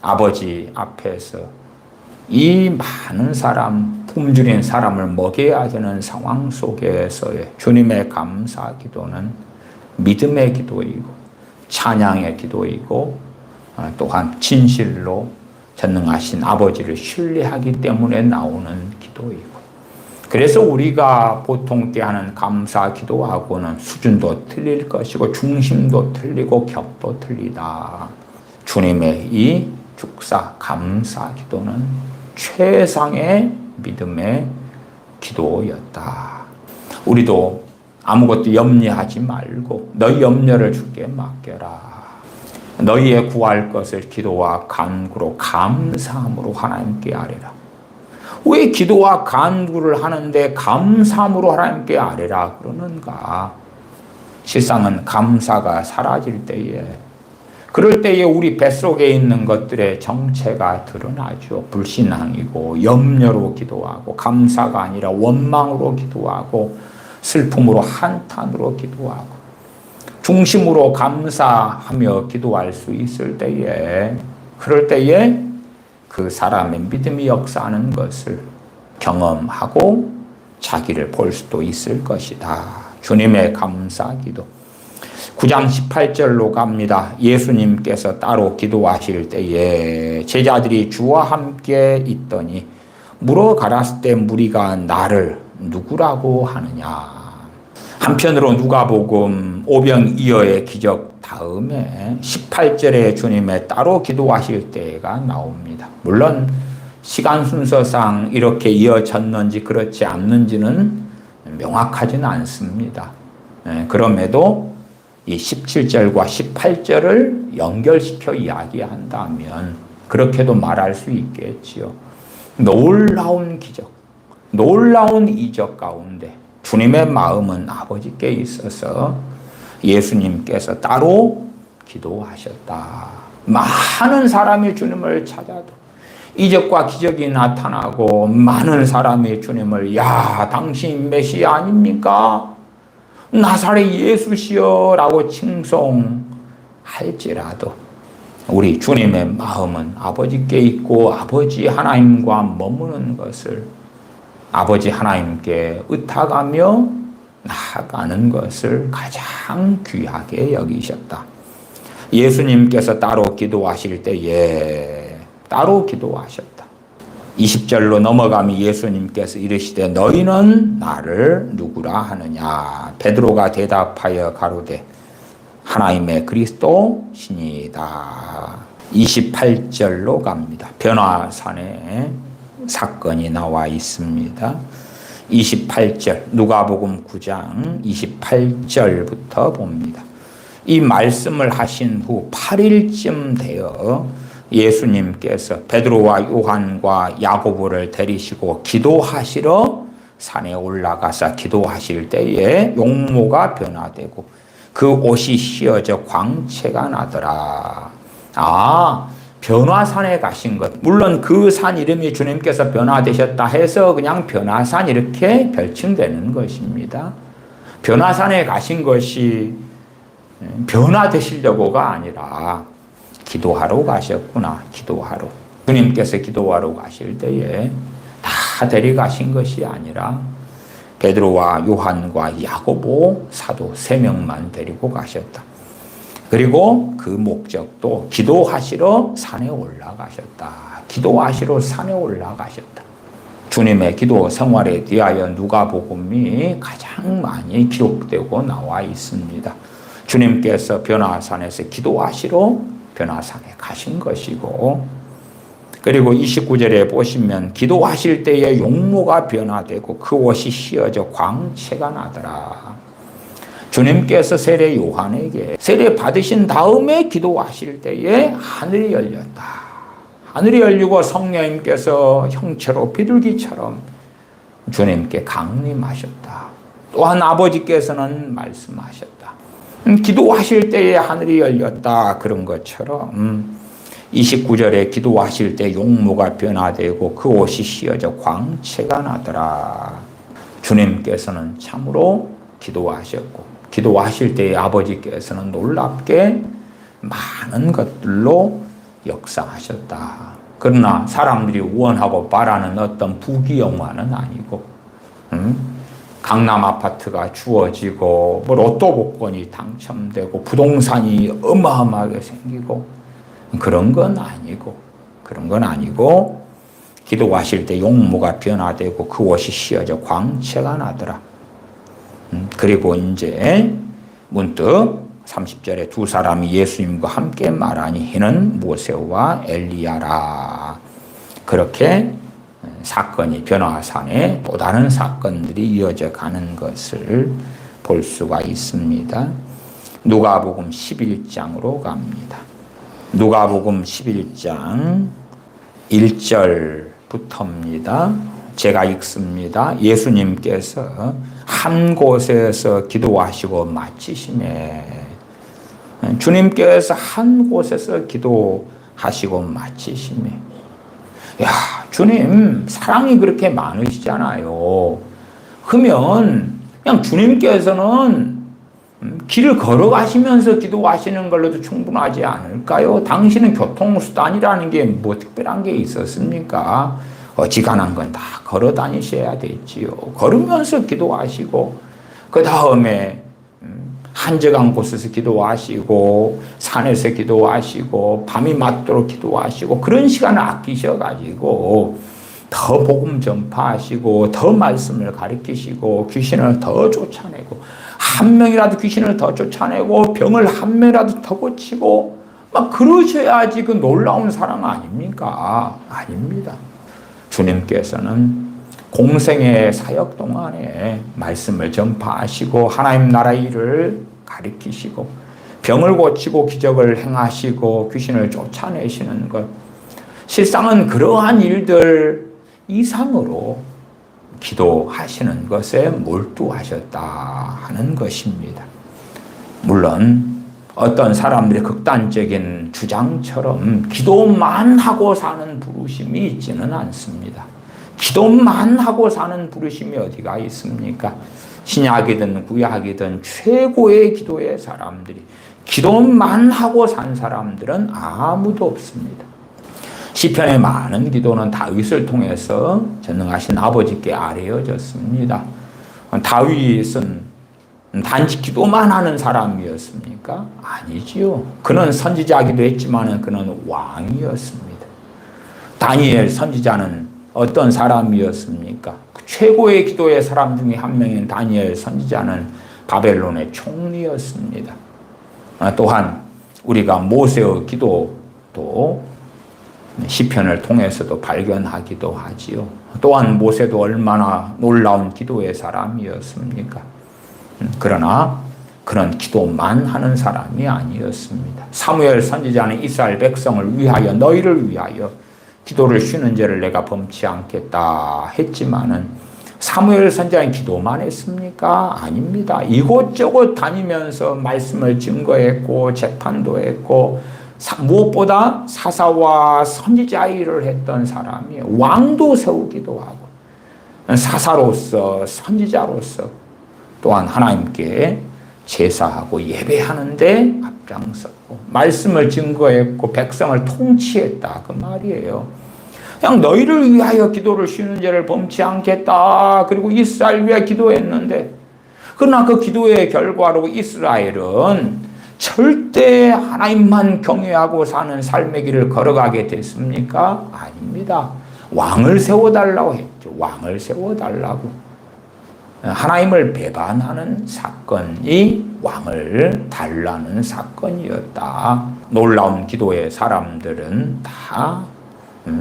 아버지 앞에서 이 많은 사람, 굶주린 사람을 먹여야 되는 상황 속에서의 주님의 감사 기도는 믿음의 기도이고 찬양의 기도이고 또한 진실로 전능하신 아버지를 신뢰하기 때문에 나오는 기도이고, 그래서 우리가 보통 때 하는 감사 기도하고는 수준도 틀릴 것이고 중심도 틀리고 격도 틀리다. 주님의 이 축사 감사 기도는 최상의 믿음의 기도였다. 우리도 아무것도 염려하지 말고 너희 염려를 주께 맡겨라. 너희의 구할 것을 기도와 간구로 감사함으로 하나님께 아뢰라. 왜 기도와 간구를 하는데 감사함으로 하나님께 아뢰라 그러는가? 실상은 감사가 사라질 때에, 그럴 때에 우리 뱃속에 있는 것들의 정체가 드러나죠. 불신앙이고 염려로 기도하고 감사가 아니라 원망으로 기도하고 슬픔으로 한탄으로 기도하고 중심으로 감사하며 기도할 수 있을 때에, 그럴 때에 그 사람의 믿음이 역사하는 것을 경험하고 자기를 볼 수도 있을 것이다. 주님의 감사 기도. 9장 18절로 갑니다. 예수님께서 따로 기도하실 때에 제자들이 주와 함께 있더니 물어 가라스 때 무리가 나를 누구라고 하느냐. 한편으로 누가복음 오병이어의 기적 다음에 18절에 주님의 따로 기도하실 때가 나옵니다. 물론 시간 순서상 이렇게 이어졌는지 그렇지 않는지는 명확하지는 않습니다. 그럼에도 이 17절과 18절을 연결시켜 이야기한다면 그렇게도 말할 수 있겠지요. 놀라운 기적, 놀라운 이적 가운데 주님의 마음은 아버지께 있어서 예수님께서 따로 기도하셨다. 많은 사람이 주님을 찾아도 이적과 기적이 나타나고 많은 사람이 주님을 야 당신 메시아 아닙니까? 나사렛 예수시여 라고 칭송할지라도 우리 주님의 마음은 아버지께 있고 아버지 하나님과 머무는 것을 아버지 하나님께 의탁하며 나아가는 것을 가장 귀하게 여기셨다. 예수님께서 따로 기도하실 때에 따로 기도하셨다. 20절로 넘어가면 예수님께서 이르시되 너희는 나를 누구라 하느냐. 베드로가 대답하여 가로되 하나님의 그리스도시니이다. 28절로 갑니다. 변화산에 사건이 나와 있습니다. 28절 누가복음 9장 28절부터 봅니다. 이 말씀을 하신 후 8일쯤 되어 예수님께서 베드로와 요한과 야고보를 데리시고 기도하시러 산에 올라가서 기도하실 때에 용모가 변화되고 그 옷이 휘어져 광채가 나더라. 변화산에 가신 것. 물론 그 산 이름이 주님께서 변화되셨다 해서 그냥 변화산 이렇게 별칭되는 것입니다. 변화산에 가신 것이 변화되시려고가 아니라 기도하러 가셨구나. 기도하러. 주님께서 기도하러 가실 때에 다 데려가신 것이 아니라 베드로와 요한과 야고보 사도 3명만 데리고 가셨다. 그리고 그 목적도 기도하시러 산에 올라가셨다. 기도하시러 산에 올라가셨다. 주님의 기도 생활에 대하여 누가복음이 가장 많이 기록되고 나와 있습니다. 주님께서 변화산에서 기도하시러 변화산에 가신 것이고, 그리고 29절에 보시면 기도하실 때에 용모가 변화되고 그 옷이 휘어져 광채가 나더라. 주님께서 세례 요한에게 세례 받으신 다음에 기도하실 때에 하늘이 열렸다. 하늘이 열리고 성령님께서 형체로 비둘기처럼 주님께 강림하셨다. 또한 아버지께서는 말씀하셨다. 기도하실 때에 하늘이 열렸다. 그런 것처럼 29절에 기도하실 때 용모가 변화되고 그 옷이 휘어져 광채가 나더라. 주님께서는 참으로 기도하셨고, 기도하실 때에 아버지께서는 놀랍게 많은 것들로 역사하셨다. 그러나 사람들이 원하고 바라는 어떤 부귀영화는 아니고, 강남 아파트가 주어지고 로또 복권이 당첨되고 부동산이 어마어마하게 생기고 그런 건 아니고 기도하실 때 용모가 변화되고 그 옷이 휘어져 광채가 나더라. 그리고 이제 문득 30절에 두 사람이 예수님과 함께 말하니 이는 모세와 엘리야라. 그렇게 사건이 변화산에 또 다른 사건들이 이어져 가는 것을 볼 수가 있습니다. 누가복음 11장으로 갑니다. 누가복음 11장 1절부터입니다. 제가 읽습니다. 예수님께서 한 곳에서 기도하시고 마치시매, 주님께서 한 곳에서 기도하시고 마치시매, 주님 사랑이 그렇게 많으시잖아요. 그러면 그냥 주님께서는 길을 걸어가시면서 기도하시는 걸로도 충분하지 않을까요? 당신은 교통수단이라는 게 뭐 특별한 게 있었습니까? 어지간한 건 다 걸어 다니셔야 되지요. 걸으면서 기도하시고, 그 다음에 한적한 곳에서 기도하시고, 산에서 기도하시고, 밤이 맞도록 기도하시고, 그런 시간을 아끼셔가지고 더 복음 전파하시고, 더 말씀을 가르치시고, 귀신을 더 쫓아내고, 한 명이라도 귀신을 더 쫓아내고, 병을 한 명이라도 더 고치고, 막 그러셔야지 그 놀라운 사랑 아닙니까? 아닙니다. 주님께서는 공생의 사역 동안에 말씀을 전파하시고 하나님 나라의 일을 가르치시고 병을 고치고 기적을 행하시고 귀신을 쫓아내시는 것, 실상은 그러한 일들 이상으로 기도하시는 것에 몰두하셨다 하는 것입니다. 물론 어떤 사람들의 극단적인 주장처럼 기도만 하고 사는 부르심이 있지는 않습니다. 기도만 하고 사는 부르심이 어디가 있습니까? 신약이든 구약이든 최고의 기도의 사람들이, 기도만 하고 산 사람들은 아무도 없습니다. 시편의 많은 기도는 다윗을 통해서 전능하신 아버지께 아뢰어졌습니다. 다윗은 단지 기도만 하는 사람이었습니까? 아니지요. 그는 선지자이기도 했지만 그는 왕이었습니다. 다니엘 선지자는 어떤 사람이었습니까? 최고의 기도의 사람 중에 한 명인 다니엘 선지자는 바벨론의 총리였습니다. 또한 우리가 모세의 기도도 시편을 통해서도 발견하기도 하지요. 또한 모세도 얼마나 놀라운 기도의 사람이었습니까? 그러나 그런 기도만 하는 사람이 아니었습니다. 사무엘 선지자는 이스라엘 백성을 위하여, 너희를 위하여 기도를 쉬는 죄를 내가 범치 않겠다 했지만은 사무엘 선지자는 기도만 했습니까? 아닙니다. 이곳저곳 다니면서 말씀을 증거했고 재판도 했고 무엇보다 사사와 선지자 일을 했던 사람이 왕도 세우기도 하고 사사로서 선지자로서 또한 하나님께 제사하고 예배하는데 앞장섰고 말씀을 증거했고 백성을 통치했다 그 말이에요. 그냥 너희를 위하여 기도를 쉬는 죄를 범치 않겠다. 그리고 이스라엘 위하여 기도했는데 그러나 그 기도의 결과로 이스라엘은 절대 하나님만 경외하고 사는 삶의 길을 걸어가게 됐습니까? 아닙니다. 왕을 세워달라고 했죠. 왕을 세워달라고. 하나님을 배반하는 사건이 왕을 달라는 사건이었다. 놀라운 기도의 사람들은 다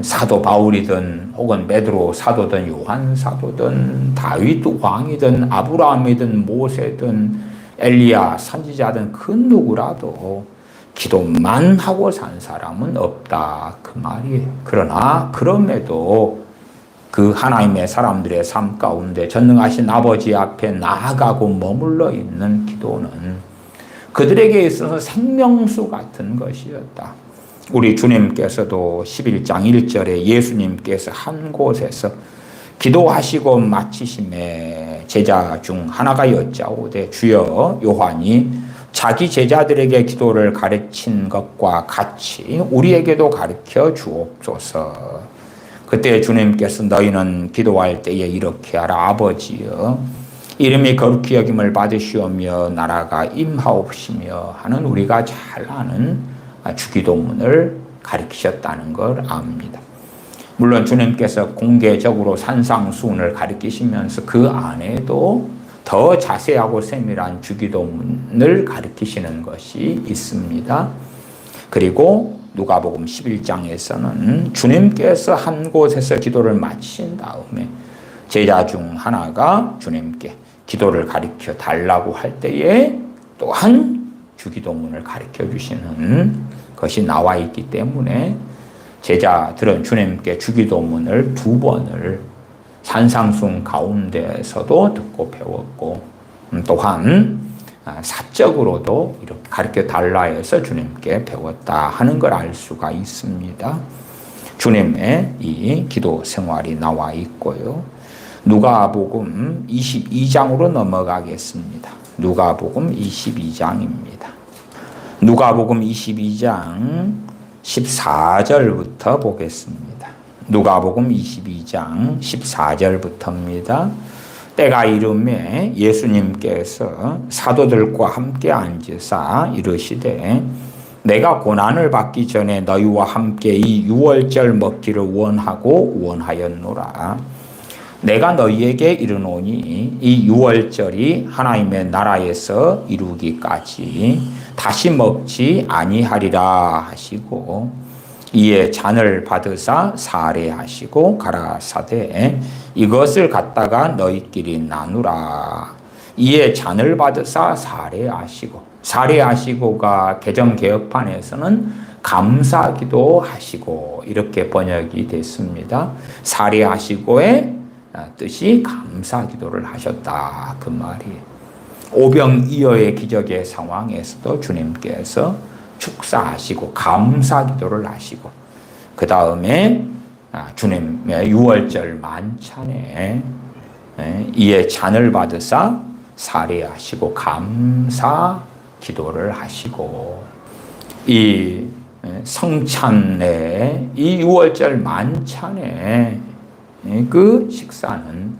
사도 바울이든 혹은 베드로 사도든 요한 사도든 다윗 왕이든 아브라함이든 모세든 엘리야 선지자든 그 누구라도 기도만 하고 산 사람은 없다 그 말이에요. 그러나 그럼에도 그 하나님의 사람들의 삶 가운데 전능하신 아버지 앞에 나아가고 머물러 있는 기도는 그들에게 있어서 생명수 같은 것이었다. 우리 주님께서도 11장 1절에 예수님께서 한 곳에서 기도하시고 마치심에 제자 중 하나가 여짜오되 주여 요한이 자기 제자들에게 기도를 가르친 것과 같이 우리에게도 가르쳐 주옵소서. 그때 주님께서 너희는 기도할 때에 이렇게 하라. 아버지여 이름이 거룩히 여김을 받으시오며 나라가 임하옵시며 하는 우리가 잘 아는 주기도문을 가르치셨다는 걸 압니다. 물론 주님께서 공개적으로 산상수훈을 가르치시면서 그 안에도 더 자세하고 세밀한 주기도문을 가르치시는 것이 있습니다. 그리고 누가복음 11장에서는 주님께서 한 곳에서 기도를 마치신 다음에 제자 중 하나가 주님께 기도를 가르쳐 달라고 할 때에 또한 주기도문을 가르쳐 주시는 것이 나와 있기 때문에 제자들은 주님께 주기도문을 2번을 산상수훈 가운데에서도 듣고 배웠고 또한 사적으로도 이렇게 가르쳐 달라 해서 주님께 배웠다 하는 걸 알 수가 있습니다. 주님의 이 기도 생활이 나와 있고요. 누가복음 22장으로 넘어가겠습니다. 누가복음 22장입니다. 누가복음 22장 14절부터 보겠습니다. 누가복음 22장 14절부터입니다. 때가 이르매 예수님께서 사도들과 함께 앉으사 이르시되 내가 고난을 받기 전에 너희와 함께 이 유월절 먹기를 원하고 원하였노라. 내가 너희에게 이르노니 이 유월절이 하나님의 나라에서 이루기까지 다시 먹지 아니하리라 하시고 이에 잔을 받으사 사례하시고 가라사대 이것을 갖다가 너희끼리 나누라. 이에 잔을 받으사 사례하시고가 개정개혁판에서는 감사기도 하시고 이렇게 번역이 됐습니다. 사례하시고의 뜻이 감사기도를 하셨다 그 말이에요. 오병이어의 기적의 상황에서도 주님께서 축사하시고 감사기도를 하시고 그 다음에 주님의 유월절 만찬에 이에 잔을 받으사 사례하시고 감사기도를 하시고 이 성찬의 이 유월절 만찬에 그 식사는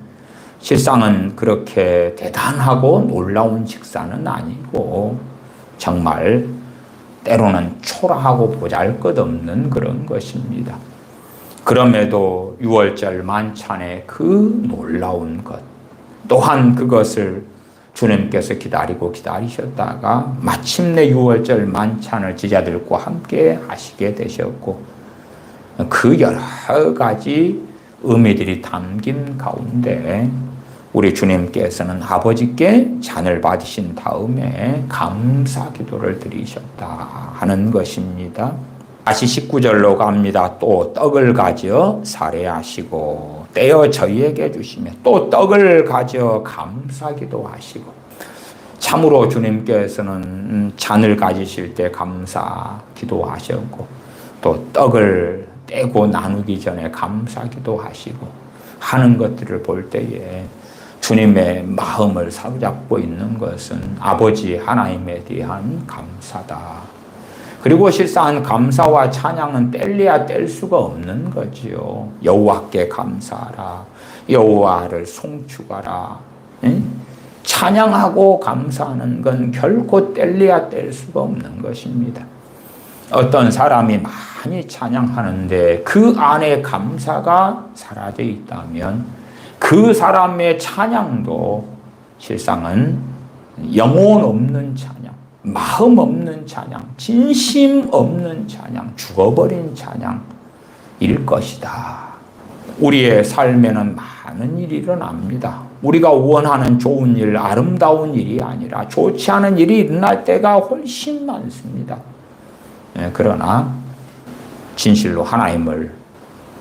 실상은 그렇게 대단하고 놀라운 식사는 아니고 정말 때로는 초라하고 보잘것없는 그런 것입니다. 그럼에도 유월절 만찬의 그 놀라운 것 또한 그것을 주님께서 기다리셨다가 마침내 유월절 만찬을 제자들과 함께 하시게 되셨고 그 여러 가지 의미들이 담긴 가운데 우리 주님께서는 아버지께 잔을 받으신 다음에 감사 기도를 드리셨다 하는 것입니다. 다시 19절로 갑니다. 또 떡을 가져 살해하시고 떼어 저희에게 주시며 또 떡을 가져 감사기도 하시고. 참으로 주님께서는 잔을 가지실 때 감사 기도하셨고 또 떡을 떼고 나누기 전에 감사 기도하시고 하는 것들을 볼 때에 주님의 마음을 사로잡고 있는 것은 아버지 하나님에 대한 감사다. 그리고 실상 감사와 찬양은 뗄래야 뗄 수가 없는 거지요. 여호와께 감사하라. 여호와를 송축하라. 찬양하고 감사하는 건 결코 뗄래야 뗄 수가 없는 것입니다. 어떤 사람이 많이 찬양하는데 그 안에 감사가 사라져 있다면 그 사람의 찬양도 실상은 영혼 없는 찬양, 마음 없는 찬양, 진심 없는 찬양, 죽어버린 찬양일 것이다. 우리의 삶에는 많은 일이 일어납니다. 우리가 원하는 좋은 일, 아름다운 일이 아니라 좋지 않은 일이 일어날 때가 훨씬 많습니다. 그러나 진실로 하나님을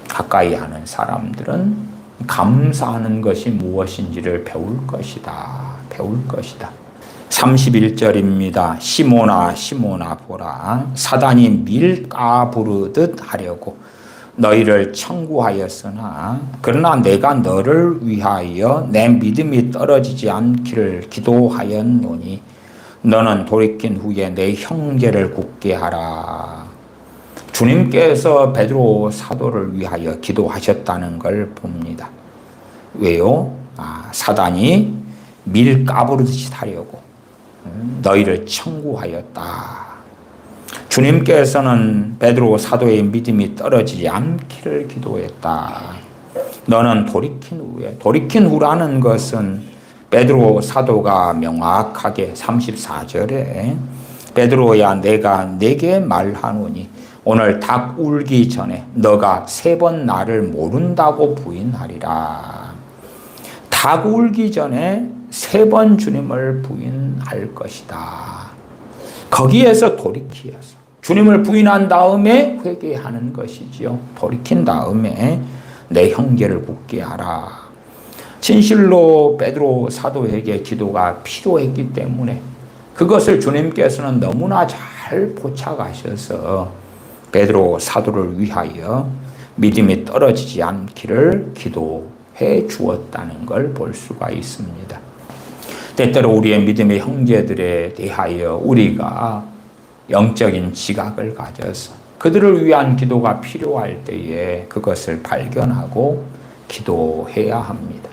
가까이 하는 사람들은 감사하는 것이 무엇인지를 배울 것이다. 배울 것이다. 31절입니다. 시몬아 시몬아 보라 사단이 밀 까부르듯 하려고 너희를 청구하였으나 그러나 내가 너를 위하여 내 믿음이 떨어지지 않기를 기도하였노니 너는 돌이킨 후에 내 형제를 굳게 하라. 주님께서 베드로 사도를 위하여 기도하셨다는 걸 봅니다. 왜요? 사단이 밀 까부르듯이 하려고 너희를 청구하였다. 주님께서는 베드로 사도의 믿음이 떨어지지 않기를 기도했다. 너는 돌이킨 후에, 돌이킨 후라는 것은 베드로 사도가 명확하게 34절에 베드로야 내가 네게 말하노니 오늘 닭 울기 전에 너가 3번 나를 모른다고 부인하리라. 닭 울기 전에 3번 주님을 부인할 것이다. 거기에서 돌이키어서 주님을 부인한 다음에 회개하는 것이지요. 돌이킨 다음에 내 형제를 굳게 하라. 진실로 베드로 사도에게 기도가 필요했기 때문에 그것을 주님께서는 너무나 잘 포착하셔서 베드로 사도를 위하여 믿음이 떨어지지 않기를 기도해 주었다는 걸 볼 수가 있습니다. 때때로 우리의 믿음의 형제들에 대하여 우리가 영적인 지각을 가져서 그들을 위한 기도가 필요할 때에 그것을 발견하고 기도해야 합니다.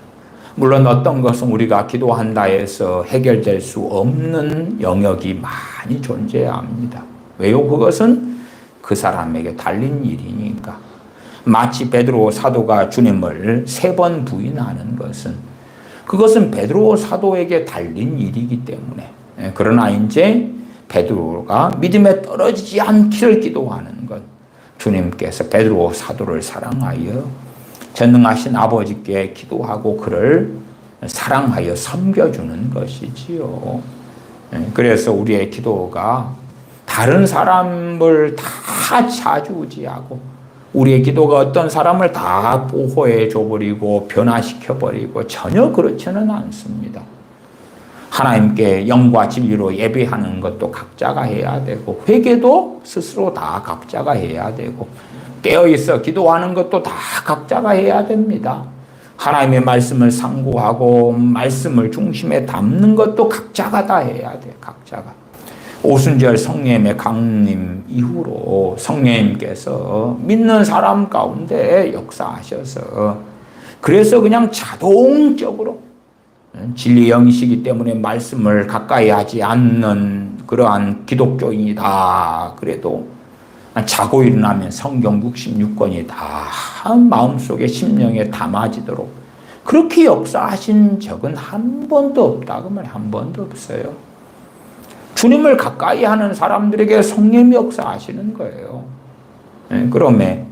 물론 어떤 것은 우리가 기도한다 해서 해결될 수 없는 영역이 많이 존재합니다. 왜요? 그것은 그 사람에게 달린 일이니까. 마치 베드로 사도가 주님을 3번 부인하는 그것은 베드로 사도에게 달린 일이기 때문에. 그러나 이제 베드로가 믿음에 떨어지지 않기를 기도하는 것. 주님께서 베드로 사도를 사랑하여 전능하신 아버지께 기도하고 그를 사랑하여 섬겨주는 것이지요. 그래서 우리의 기도가 다른 사람을 다 좌지우지하고 우리의 기도가 어떤 사람을 다 보호해 줘버리고 변화시켜버리고 전혀 그렇지는 않습니다. 하나님께 영과 진리로 예배하는 것도 각자가 해야 되고 회개도 스스로 다 각자가 해야 되고 깨어있어 기도하는 것도 다 각자가 해야 됩니다. 하나님의 말씀을 상고하고 말씀을 중심에 담는 것도 각자가 다 해야 돼. 각자가. 오순절 성령님의 강림 이후로 성령님께서 믿는 사람 가운데 역사하셔서 그래서 그냥 자동적으로 진리 영이시기 때문에 말씀을 가까이 하지 않는 그러한 기독교인이다. 그래도 자고 일어나면 성경 66권이 다 마음속에 심령에 담아지도록 그렇게 역사하신 적은 한 번도 없다. 그 말이 한 번도 없어요. 주님을 가까이 하는 사람들에게 성령이 역사하시는 거예요. 그러면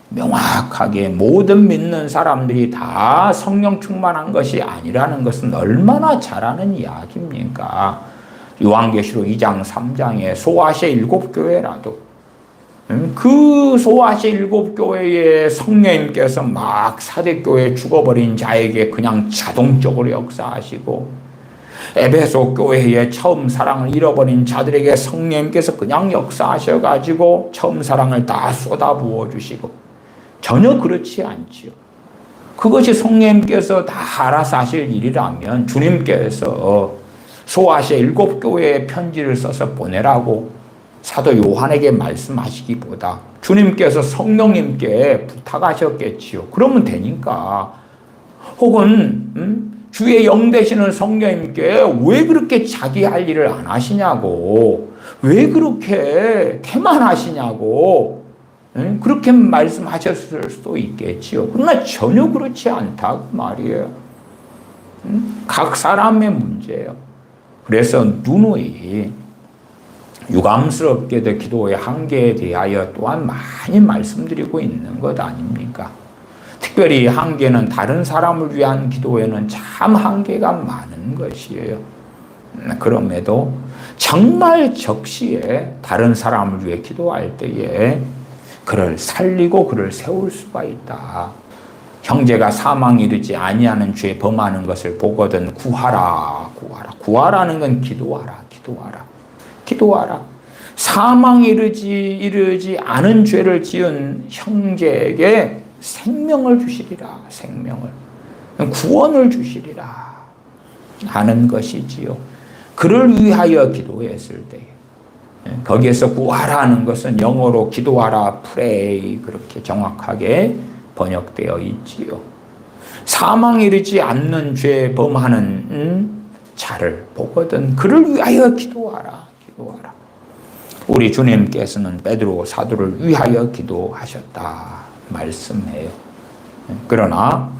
명확하게 모든 믿는 사람들이 다 성령 충만한 것이 아니라는 것은 얼마나 잘 아는 이야기입니까? 요한계시록 2장 3장에 소아시아 7교회라도 그 소아시 7교회의 성령님께서 막 사대교회 죽어버린 자에게 그냥 자동적으로 역사하시고, 에베소 교회의 처음 사랑을 잃어버린 자들에게 성령님께서 그냥 역사하셔가지고 처음 사랑을 다 쏟아부어 주시고, 전혀 그렇지 않지요. 그것이 성령님께서 다 알아서 하실 일이라면 주님께서 소아시아 7교회에 편지를 써서 보내라고 사도 요한에게 말씀하시기보다 주님께서 성령님께 부탁하셨겠지요. 그러면 되니까. 혹은 주의 영 되시는 성령님께 왜 그렇게 자기 할 일을 안 하시냐고, 왜 그렇게 태만하시냐고 그렇게 말씀하셨을 수도 있겠지요. 그러나 전혀 그렇지 않다고 말이에요. 각 사람의 문제예요. 그래서 누누이 유감스럽게도 기도의 한계에 대하여 또한 많이 말씀드리고 있는 것 아닙니까? 특별히 한계는 다른 사람을 위한 기도에는 참 한계가 많은 것이에요. 그럼에도 정말 적시에 다른 사람을 위해 기도할 때에 그를 살리고 그를 세울 수가 있다. 형제가 사망에 이르지 아니하는 죄 범하는 것을 보거든 구하라. 구하라는 건 기도하라. 사망에 이르지 않은 죄를 지은 형제에게 생명을 주시리라. 구원을 주시리라 하는 것이지요. 그를 위하여 기도했을 때에, 거기에서 구하라는 것은 영어로 기도하라, pray, 그렇게 정확하게 번역되어 있지요. 사망에 이르지 않는 죄 범하는 자를 보거든 그를 위하여 기도하라. 우리 주님께서는 베드로 사도를 위하여 기도하셨다 말씀해요. 그러나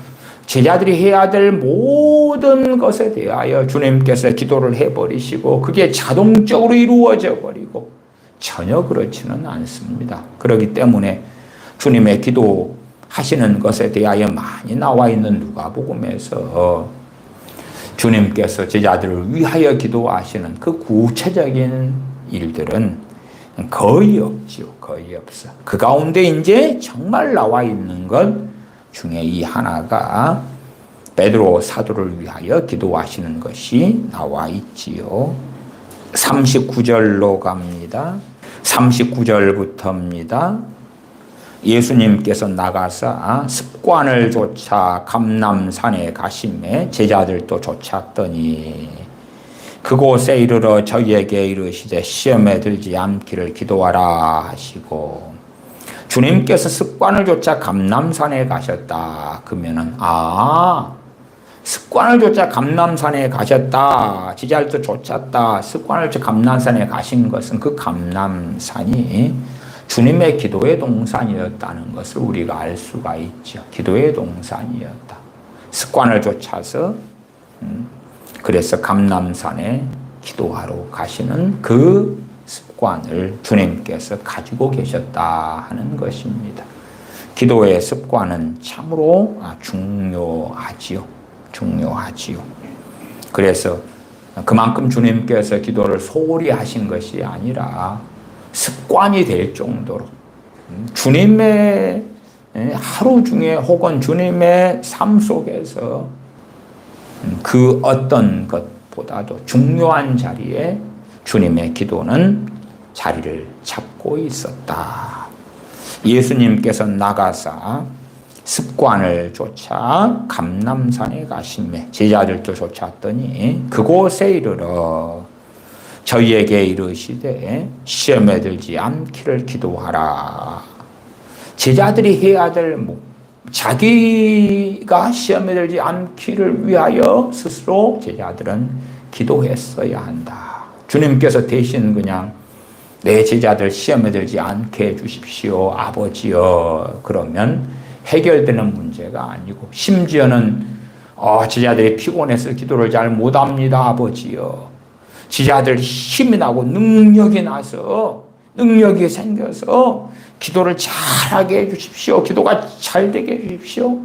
제자들이 해야 될 모든 것에 대하여 주님께서 기도를 해버리시고 그게 자동적으로 이루어져 버리고 전혀 그렇지는 않습니다. 그렇기 때문에 주님의 기도하시는 것에 대하여 많이 나와 있는 누가복음에서 주님께서 제자들을 위하여 기도하시는 그 구체적인 일들은 거의 없지요. 거의 없어. 그 가운데 이제 정말 나와 있는 것 중에 이 하나가 베드로 사도를 위하여 기도하시는 것이 나와 있지요. 39절로 갑니다. 39절부터입니다. 예수님께서 나가사 습관을 쫓아 감람산에 가심에 제자들도 쫓았더니 그곳에 이르러 저희에게 이르시되 시험에 들지 않기를 기도하라 하시고, 주님께서 습관을 쫓아 감람산에 가셨다. 그러면은 습관을 쫓아 감람산에 가셨다. 제자들도 쫓았다. 습관을 쫓아 감람산에 가신 것은 그 감람산이 주님의 기도의 동산이었다는 것을 우리가 알 수가 있죠. 기도의 동산이었다. 습관을 쫓아서 그래서 감람산에 기도하러 가시는 그 습관을 주님께서 가지고 계셨다 하는 것입니다. 기도의 습관은 참으로 중요하지요. 그래서 그만큼 주님께서 기도를 소홀히 하신 것이 아니라 습관이 될 정도로 주님의 하루 중에 혹은 주님의 삶 속에서 그 어떤 것보다도 중요한 자리에 주님의 기도는 자리를 잡고 있었다. 예수님께서 나가사 습관을 쫓아 감람산에 가시매 제자들도 쫓았더니 그곳에 이르러 저희에게 이르시되 시험에 들지 않기를 기도하라. 제자들이 해야 될 자기가 시험에 들지 않기를 위하여 스스로 제자들은 기도했어야 한다. 주님께서 대신 그냥 내 제자들 시험에 들지 않게 해주십시오 아버지여 그러면 해결되는 문제가 아니고, 심지어는 제자들이 피곤해서 기도를 잘 못합니다 아버지여, 제자들 힘이 나고 능력이 생겨서 기도를 잘하게 해주십시오. 기도가 잘 되게 해주십시오.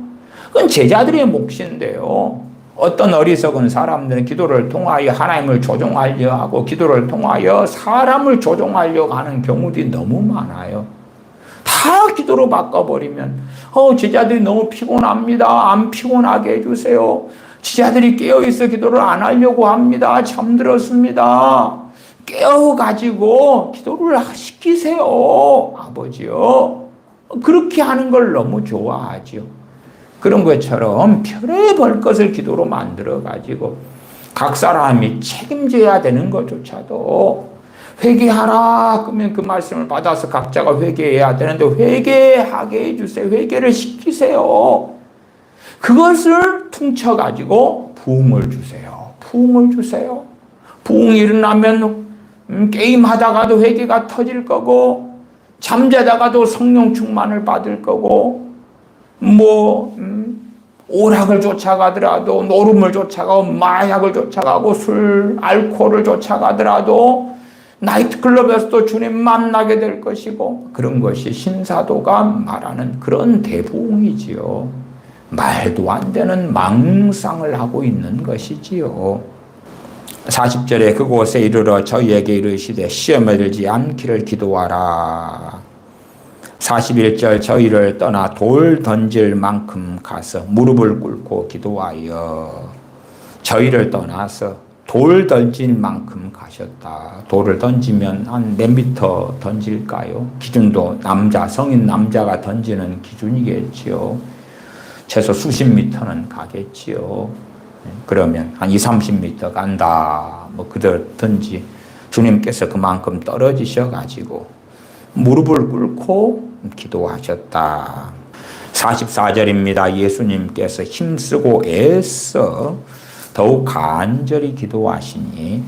그건 제자들의 몫인데요. 어떤 어리석은 사람들은 기도를 통하여 하나님을 조종하려 하고 기도를 통하여 사람을 조종하려고 하는 경우들이 너무 많아요. 기도로 바꿔버리면 제자들이 너무 피곤합니다. 안 피곤하게 해주세요. 제자들이 깨어있어 기도를 안 하려고 합니다. 잠들었습니다. 깨어가지고 기도를 시키세요. 아버지요. 그렇게 하는 걸 너무 좋아하죠. 그런 것처럼 별의별 것을 기도로 만들어가지고 각 사람이 책임져야 되는 것조차도 회개하라 그러면 그 말씀을 받아서 각자가 회개해야 되는데 회개하게 해주세요. 회개를 시키세요. 그것을 퉁쳐가지고 부흥을 주세요. 부흥을 주세요. 부흥이 일어나면 게임하다가도 회개가 터질 거고 잠자다가도 성령 충만을 받을 거고 오락을 쫓아가더라도 노름을 쫓아가고 마약을 쫓아가고 술, 알코올을 쫓아가더라도 나이트클럽에서도 주님 만나게 될 것이고 그런 것이 신사도가 말하는 그런 대부흥이지요. 말도 안 되는 망상을 하고 있는 것이지요. 40절에 그곳에 이르러 저희에게 이르시되 시험에 들지 않기를 기도하라. 41절 저희를 떠나 돌 던질 만큼 가서 무릎을 꿇고 기도하여 저희를 떠나서 돌 던질 만큼 가셨다. 돌을 던지면 한 몇 미터 던질까요? 기준도 성인 남자가 던지는 기준이겠지요. 최소 수십 미터는 가겠지요. 그러면 한 20, 30m 간다. 그러든지 주님께서 그만큼 떨어지셔가지고 무릎을 꿇고 기도하셨다. 44절입니다. 예수님께서 힘쓰고 애써 더욱 간절히 기도하시니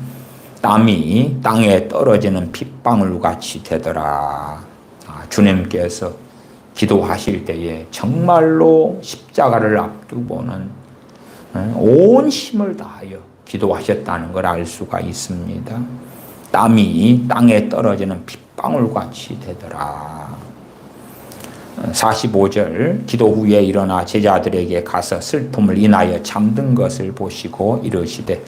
땀이 땅에 떨어지는 핏방울같이 되더라. 주님께서 기도하실 때에 정말로 십자가를 앞두고는 온 힘을 다하여 기도하셨다는 걸 알 수가 있습니다. 땀이 땅에 떨어지는 핏방울같이 되더라. 45절 기도 후에 일어나 제자들에게 가서 슬픔을 인하여 잠든 것을 보시고 이르시되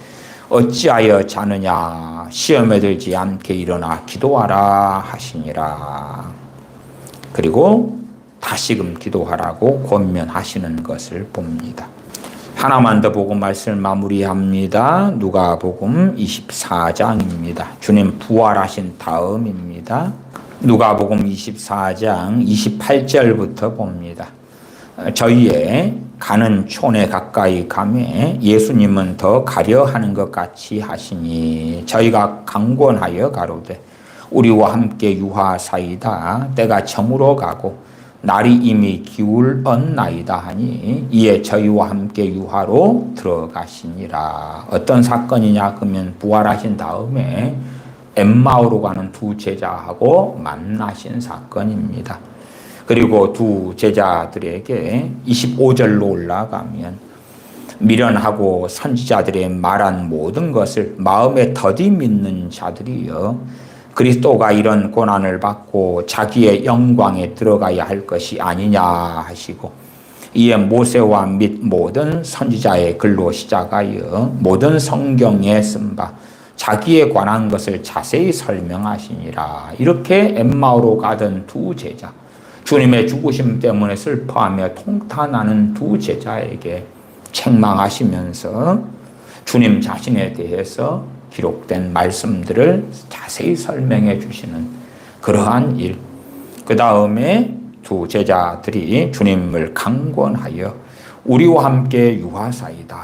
어찌하여 자느냐 시험에 들지 않게 일어나 기도하라 하시니라. 그리고 다시금 기도하라고 권면하시는 것을 봅니다. 하나만 더 보고 말씀을 마무리합니다. 누가복음 24장입니다. 주님 부활하신 다음입니다. 누가복음 24장 28절부터 봅니다. 저희의 가는 촌에 가까이 가매 예수님은 더 가려 하는 것 같이 하시니 저희가 강권하여 가로되 우리와 함께 유하사이다. 때가 저물어 가고 날이 이미 기울었나이다 하니 이에 저희와 함께 유하로 들어가시니라. 어떤 사건이냐 그러면 부활하신 다음에 엠마오로 가는 두 제자하고 만나신 사건입니다. 그리고 두 제자들에게 25절로 올라가면 미련하고 선지자들의 말한 모든 것을 마음에 더디 믿는 자들이여 그리스도가 이런 고난을 받고 자기의 영광에 들어가야 할 것이 아니냐 하시고 이에 모세와 및 모든 선지자의 글로 시작하여 모든 성경에 쓴 바 자기에 관한 것을 자세히 설명하시니라. 이렇게 엠마오로 가던 두 제자, 주님의 죽으심 때문에 슬퍼하며 통탄하는 두 제자에게 책망하시면서 주님 자신에 대해서 기록된 말씀들을 자세히 설명해 주시는 그러한 일. 그 다음에 두 제자들이 주님을 강권하여 우리와 함께 유하사이다.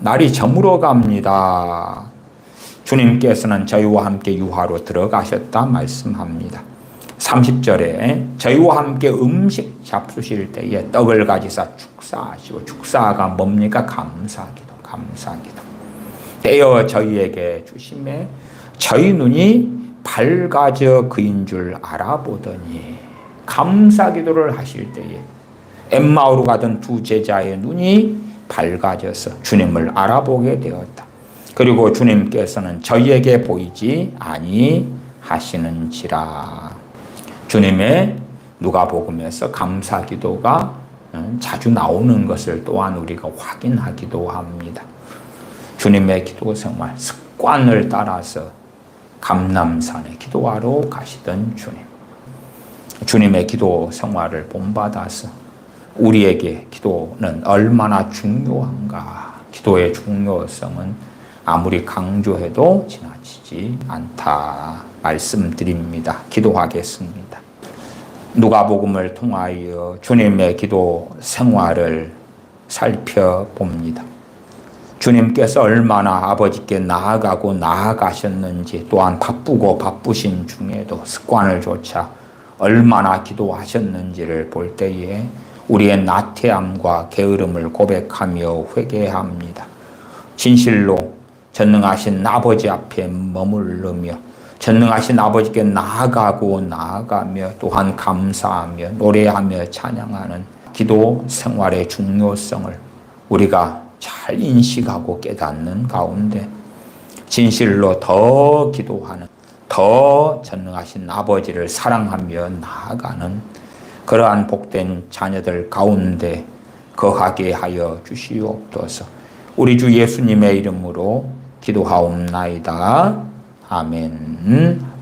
날이 저물어 갑니다. 주님께서는 저희와 함께 유하로 들어가셨다 말씀합니다. 30절에 저희와 함께 음식 잡수실 때에 떡을 가지사 축사하시고 축사가 뭡니까? 감사기도, 감사기도. 떼어 저희에게 주심에 저희 눈이 밝아져 그인 줄 알아보더니 감사기도를 하실 때에 엠마오로 가던 두 제자의 눈이 밝아져서 주님을 알아보게 되었다. 그리고 주님께서는 저희에게 보이지 아니하시는지라. 주님의 누가복음에서 감사기도가 자주 나오는 것을 또한 우리가 확인하기도 합니다. 주님의 기도 생활 습관을 따라서 감람산에 기도하러 가시던 주님. 주님의 기도 생활을 본받아서 우리에게 기도는 얼마나 중요한가, 기도의 중요성은 아무리 강조해도 지나치지 않다 말씀드립니다. 기도하겠습니다. 누가복음을 통하여 주님의 기도 생활을 살펴봅니다. 주님께서 얼마나 아버지께 나아가고 나아가셨는지, 또한 바쁘고 바쁘신 중에도 습관을 조차 얼마나 기도하셨는지를 볼 때에 우리의 나태함과 게으름을 고백하며 회개합니다. 진실로 전능하신 아버지 앞에 머무르며 전능하신 아버지께 나아가고 나아가며 또한 감사하며 노래하며 찬양하는 기도 생활의 중요성을 우리가 잘 인식하고 깨닫는 가운데 진실로 더 기도하는, 더 전능하신 아버지를 사랑하며 나아가는 그러한 복된 자녀들 가운데 거하게 하여 주시옵소서. 우리 주 예수님의 이름으로 기도하옵나이다. 아멘.